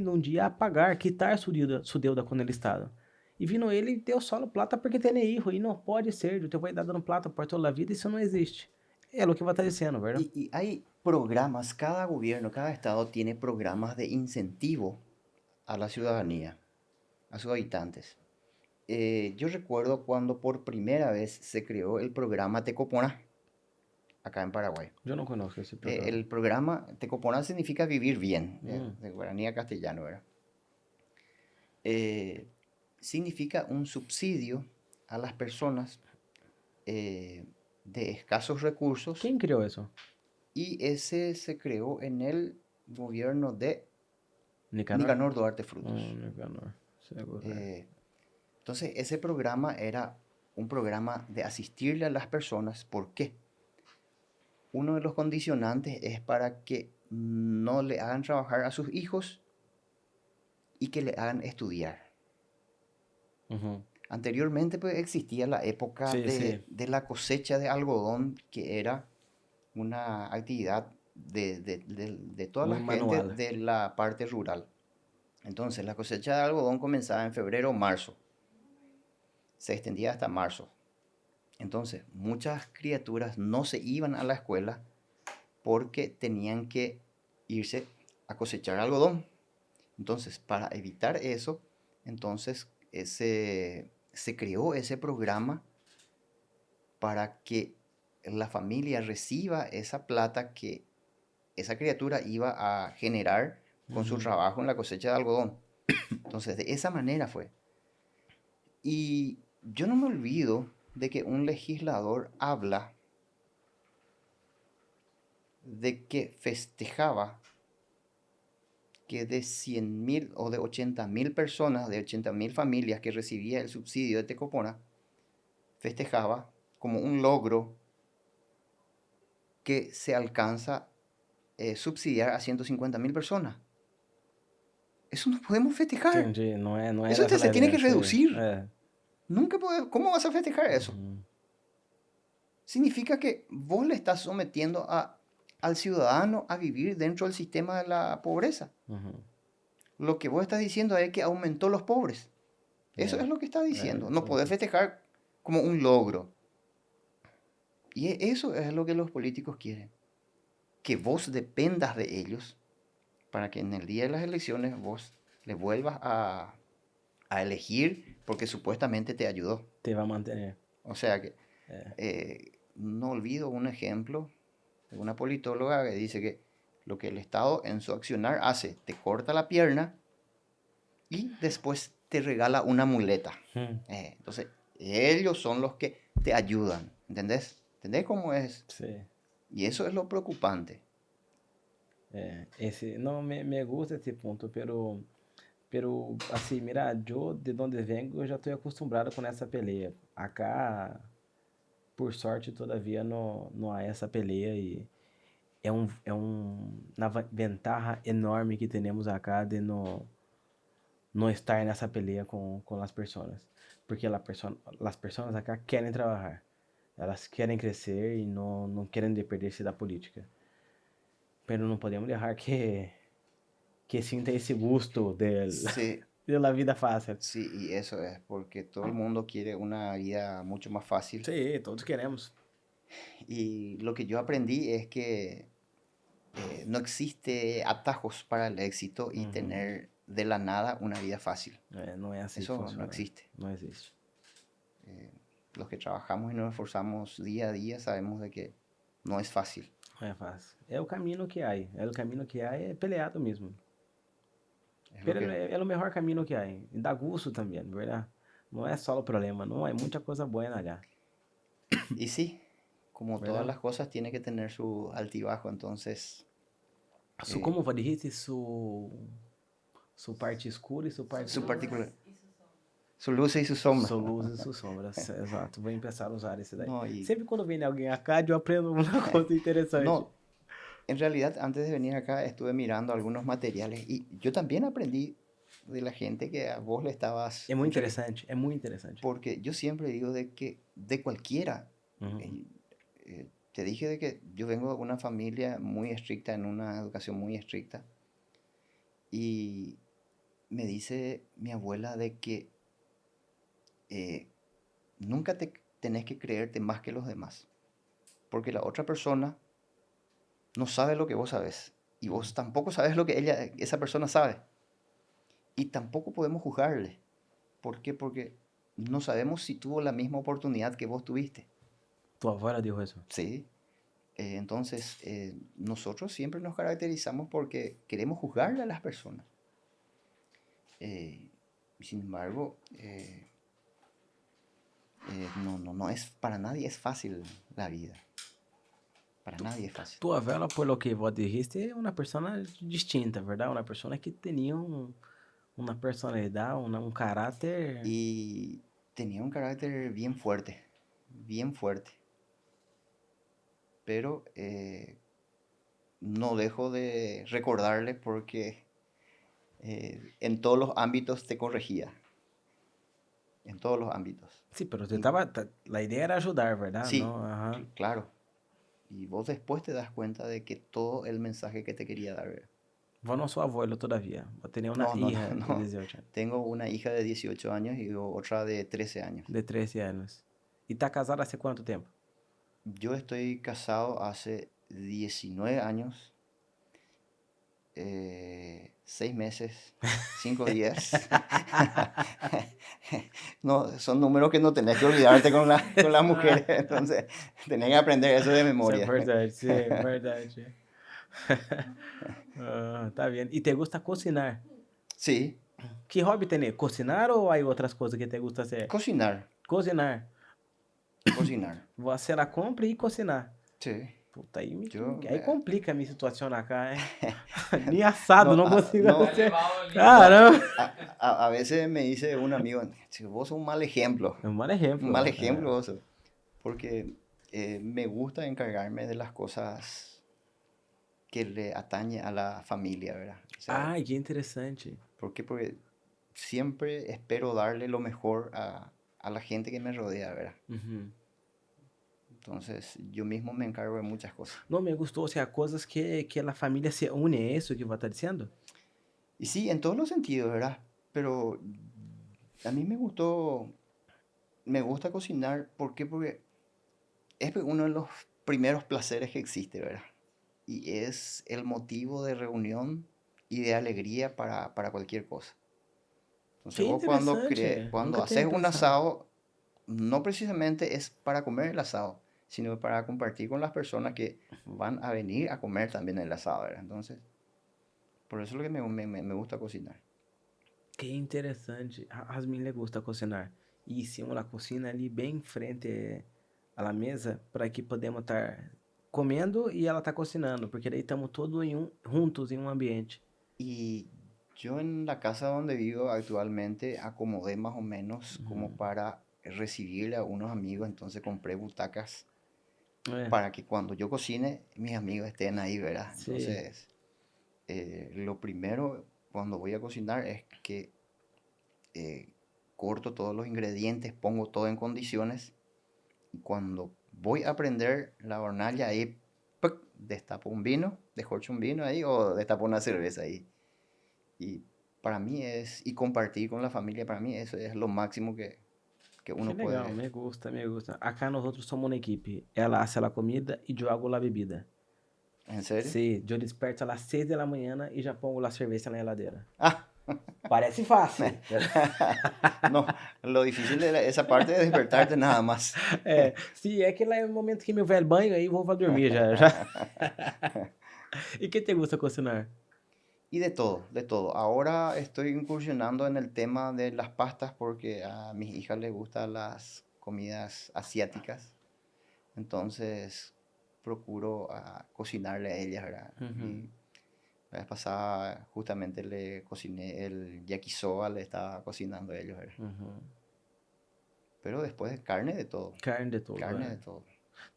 um dia a pagar, quitar sua deuda com o Estado. E vindo ele deu só plata porque tem hijo. E não pode ser, eu te vou dar dando plata por toda a vida, isso não existe. É o que vai estar dizendo, verdade? Y hay programas, cada gobierno, cada estado tiene programas de incentivo a la ciudadanía, a sus habitantes. Yo recuerdo cuando por primera vez se creó el programa Tecopona, acá en Paraguay. Yo no conozco ese programa. El programa Tecopona significa vivir bien, Mm. de guaraní a castellano, ¿verdad? Significa un subsidio a las personas de escasos recursos. ¿Quién creó eso? Y ese se creó en el gobierno de Nicanor. Nicanor Duarte Frutos. Nicanor, seguro. Entonces, ese programa era un programa de asistirle a las personas. ¿Por qué? Uno de los condicionantes es para que no le hagan trabajar a sus hijos y que le hagan estudiar. Ujú. Anteriormente pues, existía la época Sí, sí. de la cosecha de algodón, que era una actividad de toda Muy la gente manual. de la parte rural. Entonces, la cosecha de algodón comenzaba en febrero o marzo. Se extendía hasta marzo. Entonces, muchas criaturas no se iban a la escuela porque tenían que irse a cosechar algodón. Entonces, para evitar eso, entonces se creó ese programa para que la familia reciba esa plata que esa criatura iba a generar con su trabajo en la cosecha de algodón. Entonces, de esa manera fue. Y yo no me olvido de que un legislador habla de que festejaba que de 100.000 o de 80.000 personas, de 80.000 familias que recibía el subsidio de Tecopona, festejaba como un logro que se alcanza subsidiar a 150.000 personas. Eso no podemos festejar. Entendi, não Eso era se tiene que relevante. reducir. É. Nunca ¿Cómo vas a festejar eso? Uhum. Significa que vos le estás sometiendo al ciudadano a vivir dentro del sistema de la pobreza. Uhum. Lo que vos estás diciendo es que aumentó los pobres. Eso es lo que está diciendo. No podés festejar como un logro. Y eso es lo que los políticos quieren. Que vos dependas de ellos para que en el día de las elecciones vos les vuelvas a elegir porque supuestamente te ayudó. Te va a mantener. O sea que no olvido un ejemplo de una politóloga que dice que lo que el Estado en su accionar hace, te corta la pierna y después te regala una muleta. Entonces, ellos son los que te ayudan, ¿entendés? ¿Entendés cómo es? Sí. Y eso es lo preocupante. Não, me gusta esse ponto, pero assim, mira, eu de onde vengo, eu já estou acostumado com essa peleia. Acá, por sorte, todavia não há essa peleia e é uma ventaja enorme que temos acá de não estar nessa peleia com as pessoas. Porque as pessoas acá querem trabalhar. Elas querem crescer e não querem depender-se da política. Pero não podemos deixar que sinta esse gusto Sí, de la vida fácil. sí, y eso es porque todo el mundo quiere una vida mucho más fácil. Sí, todos queremos. Y lo que yo aprendí es que no existe atajos para el éxito y tener de la nada una vida fácil. Não é assim Eso que funciona. no existe. Não existe. Los que trabajamos y nos esforzamos día a día sabemos de que no es fácil. Não é fácil. É o caminho que há. É o caminho que há, é peleado mesmo. Es lo Pero que- é o melhor caminho que há. E dá gosto também, verdade? Não é só o problema, não. É muita coisa boa allá. Y sí, como ¿Verdad? todas las cosas, tiene que tener su altibajo. Entonces, Como dijiste, su parte escura e su parte... su particular, su luz y su sombra. Su luz e suas sombras. Exato. Vou começar a usar esse daí. No, y- Sempre quando vem alguém acá, eu aprendo uma coisa interessante. No, en realidad, antes de venir acá, estuve mirando algunos materiales y yo también aprendí de la gente que a vos le estabas... É muito interessante. É muito interessante. Porque yo siempre digo de que de cualquiera, Uhum. te dije de que yo vengo de una familia muy estricta, en una educación muy estricta, y me dice mi abuela de que nunca tenés que creerte más que los demás, porque la otra persona no sabe lo que vos sabes. Y vos tampoco sabes lo que esa persona sabe. Y tampoco podemos juzgarle. ¿Por qué? Porque no sabemos si tuvo la misma oportunidad que vos tuviste. Tu abuela dijo eso. Sí. Entonces, nosotros siempre nos caracterizamos porque queremos juzgarle a las personas. Sin embargo, no es, para nadie es fácil la vida. Para nadie es fácil. Tu abuela, por lo que vos dijiste, es una persona distinta, ¿verdad? Una persona que tenía una personalidad, un carácter. Y tenía un carácter bien fuerte, bien fuerte. Pero no dejo de recordarle porque en todos los ámbitos te corregía. En todos los ámbitos. Sí, pero la idea era ayudar, ¿verdad? Sí, ¿No? Ajá. claro. Y vos después te das cuenta de que todo el mensaje que te quería dar. ¿Verdad? Vos no sos abuelo todavía. Vos tenés una No, hija de no. 18 años. Tengo una hija de 18 años y otra de 13 años. De 13 años. ¿Y está casada hace cuánto tiempo? Yo estoy casado hace 19 años, 6 meses, 5 días. No, son números que no tenés que olvidarte con las mujeres, entonces tenés que aprender eso de memoria. Isso é verdade, sim, é verdade. Tá vendo. E te gusta cocinar? Sí, Que hobby tem? Cocinar ou hay outras coisas que te gusta hacer? cocinar, Cocinar. cocinar. Vou hacer a compra e cocinar. Sí. Puta, aí, Yo, aí complica a minha situação acá, hein? Nem assado não consigo no. hacer. Llevado el Caramba! A veces me dice un amigo, vos sos un mal ejemplo. É um mau exemplo. Un mal ejemplo vos sos. Porque me gusta encargarme de las cosas que le atañe a la familia, ¿verdad? O sea, Ai, que interessante. ¿por qué? Porque siempre espero darle lo mejor a la gente que me rodea, ¿verdad? Uhum. Entonces, yo mismo me encargo de muchas cosas. Não, me gostou, assim, coisas que a família se une, é isso que você está dizendo? Y sí, en todos los sentidos, ¿verdad? Pero a mí me gusta cocinar. ¿Por qué? Porque es uno de los primeros placeres que existe, ¿verdad? Y es el motivo de reunión y de alegría para cualquier cosa. Entonces Qué vos cuando, interesante. cuando Nunca tenía haces un pensado. asado, no precisamente es para comer el asado, sino para compartir con las personas que van a venir a comer también el asado, ¿verdad? Entonces, por eso es lo que me gusta cocinar. Que interessante. A Yasmin le gusta cocinar. E hicimos a cocina ali bem em frente à la mesa para que podemos estar comendo e ela tá cocinando, porque daí estamos todos juntos em um ambiente. Y yo en la casa donde vivo actualmente acomodé más o menos como para recibirle a unos amigos, entonces compré butacas É. para que cuando yo cocine mis amigos estén ahí, ¿verdad? Sí. Entonces, lo primero cuando voy a cocinar es que corto todos los ingredientes, pongo todo en condiciones y cuando voy a prender la hornalla ahí, ¡puc!, destapo un vino, descorcho un vino ahí o destapo una cerveza ahí. Y para mí y compartir con la familia, para mí eso es lo máximo que uno Que legal, puede. me gusta, me gusta. Acá nós outros somos uma equipe. Ela hace a comida e eu hago a bebida. ¿En serio? Sí, eu desperto às 6 da manhã e já pongo a cerveja na geladeira. Ah, Parece fácil. no, lo difícil de esa parte es despertarte nada más. É, sim, é que lá é o momento que meu velho banho, aí vou pra dormir já. E que te gusta cocinar? Y de todo, de todo. Ahora estoy incursionando en el tema de las pastas porque a mis hijas les gustan las comidas asiáticas. Entonces procuro cocinarle a ellas, ¿verdad? Uhum. Y la vez pasada justamente le cociné el yakisoba, le estaba cocinando a ellos, ¿verdad? Uhum. Pero después carne de todo. Carne de todo. Carne é. de todo.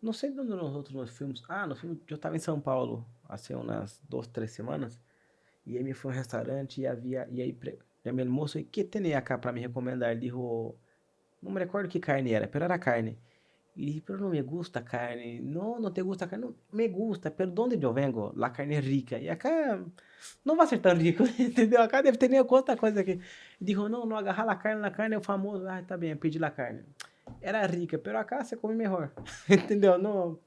Não sei de onde nós filmes. No filme, eu estava em São Paulo há umas 2, 3 semanas. E aí me fui a um restaurante e aí llamé al moço, ¿qué tenía acá para me recomendar? Dijo, no me recuerdo qué carne era, pero era carne. Y dije, pero no me gusta carne. No, no te gusta carne. No, me gusta, pero donde yo vengo, la carne es rica. Y acá no va a ser tan rico, entendeu? Acá deve ter outra coisa aqui. Dijo, no, no, agarrar la carne é o famoso. Ah, tá bem, pedi la carne. Era rica, pero acá se come mejor. Entendeu? No.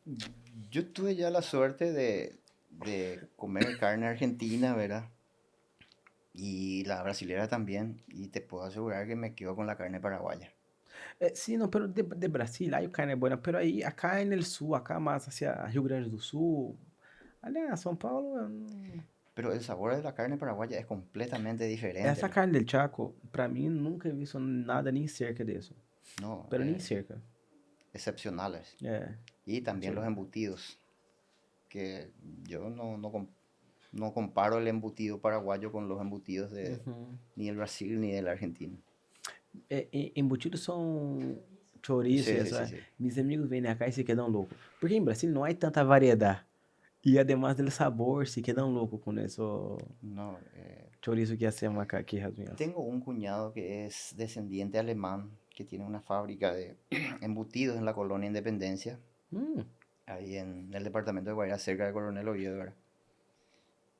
Yo tuve ya la suerte de de comer carne argentina, ¿verdad? Y la brasilera también. Y te puedo asegurar que me quedo con la carne paraguaya. Sí, não, pero de Brasil, aí a carne é boa, pero aí acá no sul, acá mais hacia Rio Grande do Sul, aliás, São Paulo, Pero el sabor de la carne paraguaya es completamente diferente, essa ¿no? carne del Chaco, pra mim, nunca he visto nada nem cerca disso, No, pero nem cerca. excepcionales. É, Y también los sim. embutidos, que yo no comparo el embutido paraguayo con los embutidos de Uhum. ni del Brasil ni de la Argentina. Embutidos são chouriço e Sí, sí, sí, essa. sí. Meus amigos vêm acá e se quedam loucos. Porque em Brasil não há tanta variedade. E además del sabor, se quedam loucos com isso No, chouriço que hacemos acá, aqui, as minhas. tengo un cuñado que es descendiente alemán, que tiene una fábrica de embutidos en la colonia Independencia, Hum, ahí en el departamento de Guairá, cerca de Coronel Oviedo, ¿verdad?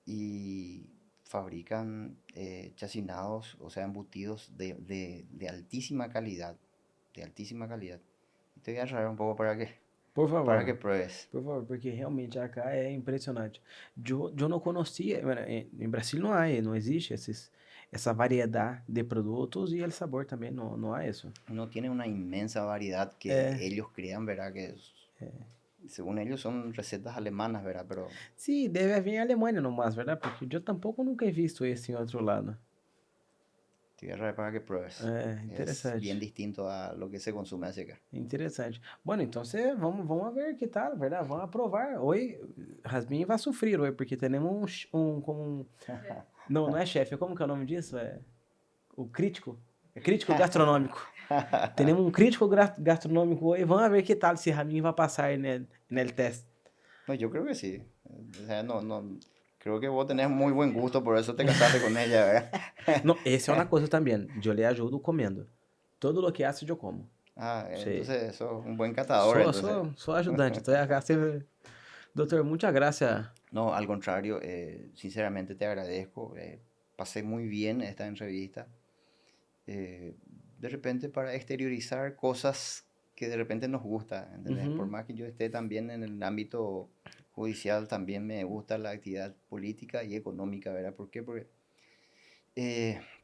Y fabrican chacinados, o sea, embutidos de altísima calidad, de altísima calidad. Y te voy a traer un poco por para que favor. pruebes. Por favor, porque realmente acá é impressionante. Eu não conhecia, em Brasil não há, não existe essa variedade de produtos e o sabor também não há isso. No tiene una inmensa variedad que É, ellos crean, ¿verdad? Según ellos son recetas alemanas, ¿verdad? Pero sim, deve haver em Alemanha nomás, verdade? Porque eu tampouco nunca he visto isso em outro lado. te voy a traer para que pruebes. É, Es bien interessante. distinto a lo que se consume hacia acá. Interessante. Bueno, então vamos ver que tal, verdade? Vamos aprovar. Hoje, Rasmin vai sofrer hoje, porque temos não é chefe, como que é o nome disso? É o crítico. É crítico gastronômico. Temos um crítico gastronômico hoje. Vamos ver que tal se Ramin vai passar no teste. No, yo creo que sí. O sea, creo que vos tenés muy buen gusto, por eso te casaste con ella, ¿verdad? Não, essa é uma coisa também. Eu lhe ajudo comendo. Todo o que hace eu como. Ah, Sí. entonces sos un buen catador, entonces. Sou ajudante. Estou acá sempre. Doutor, muchas gracias. No, al contrario, sinceramente te agradezco. Pasé muy bien esta entrevista. De repente para exteriorizar cosas que de repente nos gusta, ¿entendés? Por Uhum. más que yo esté también en el ámbito judicial, también me gusta la actividad política y económica, ¿verdad? ¿Por qué? Porque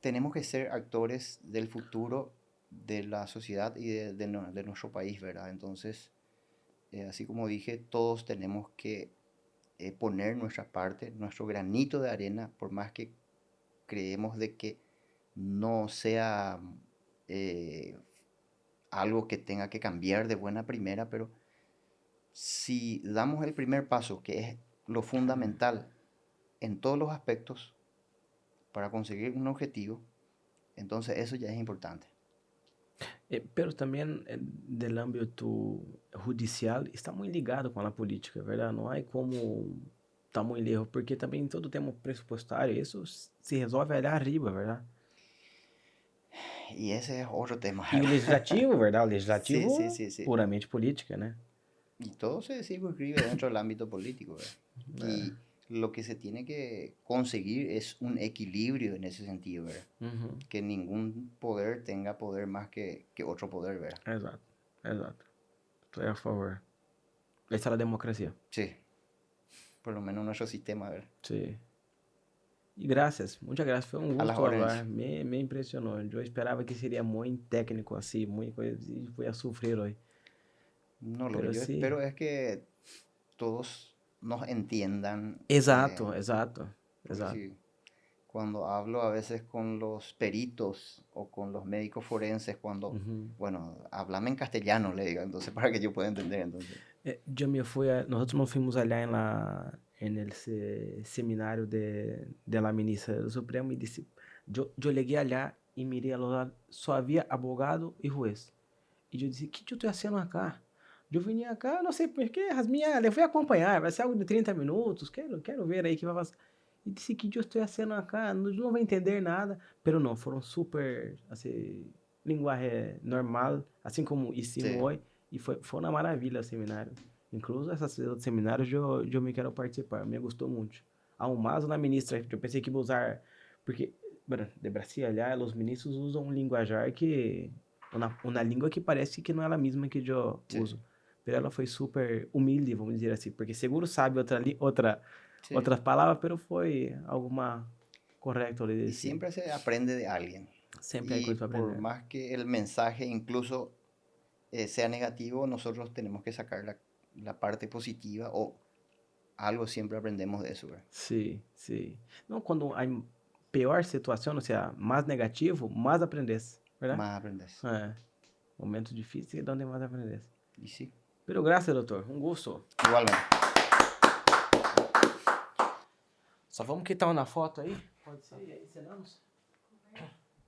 tenemos que ser actores del futuro de la sociedad y de nuestro país, ¿verdad? Entonces, así como dije, todos tenemos que poner nuestra parte, nuestro granito de arena, por más que creemos de que no sea eh, algo que tenga que cambiar de buena primera, pero si damos el primer paso, que es lo fundamental en todos los aspectos para conseguir un objetivo, entonces eso ya es importante. Pero também del âmbito judicial está muito ligado com a política, verdade? Não há como estar muito lejos, porque também todo tema pressupostário, isso se resolve ali arriba, verdade? Y ese es otro tema, E o ¿verdad? legislativo, verdade? O Sí, legislativo sí, sí, sí. puramente política, né? Y todo se circunscribe dentro del ámbito político, ¿verdad? É. Y lo que se tiene que conseguir es un equilibrio en ese sentido, ¿verdad? Uhum. Que ningún poder tenga poder más que otro poder, ¿verdad? Exato, exato. Estou a favor. Essa é a democracia. Sí, por lo menos nuestro sistema, ¿verdad? Sim. E graças, muitas graças. Foi um A las gosto órdenes. falar. Me impressionou. Eu esperava que seria muito técnico assim, muito coisa, e fui a sofrer hoje. No, lo Pero que yo sí. espero es que todos nos entiendan. Exato, exato, Porque exato. sí, cuando hablo a veces con los peritos o con los médicos forenses, Uhum. bueno, háblame en castellano, le digo, entonces para que yo pueda entender, entonces. Eu me fui, nós não fomos allá en el seminário de la ministra do Supremo e disse, eu liguei allá e mirei a lado, só havia abogado e juiz. E eu disse, o que eu estou fazendo acá? Eu vim acá, não sei porquê, eu fui acompanhar, vai ser algo de 30 minutos, quero ver aí que vai passar. E disse que eu estou fazendo acá, não vou entender nada, pero não, foram super, assim, linguagem normal, assim como ensino Sí. hoje, e foi uma maravilha o seminário. Incluso esses outros seminários eu me quero participar, me gostou muito. Aún mais na ministra, eu pensei que ia usar, porque, bueno, de Brasil, aliás, os ministros usam um linguajar que, uma língua que parece que não é a mesma que eu Sí. uso. Pero ela foi super humilde, vamos dizer assim, porque seguro sabe outra outras palavras, pero foi alguma correcto le Y decir. siempre se aprende de alguien. Siempre hay Y cosas para por aprender. más que el mensaje incluso sea negativo, nosotros tenemos que sacar la parte positiva o algo siempre aprendemos de eso. ¿Verdad? Sim, sim. Não, quando há pior situação, ou seja, mais negativo, mais aprendes, verdade? Más aprendes. É. Momentos difíceis é onde mais aprendes. Y sí, Pero graças, doutor. Um gosto. igualmente. Só vamos quitar uma foto aí? Pode ser, e aí ensinamos.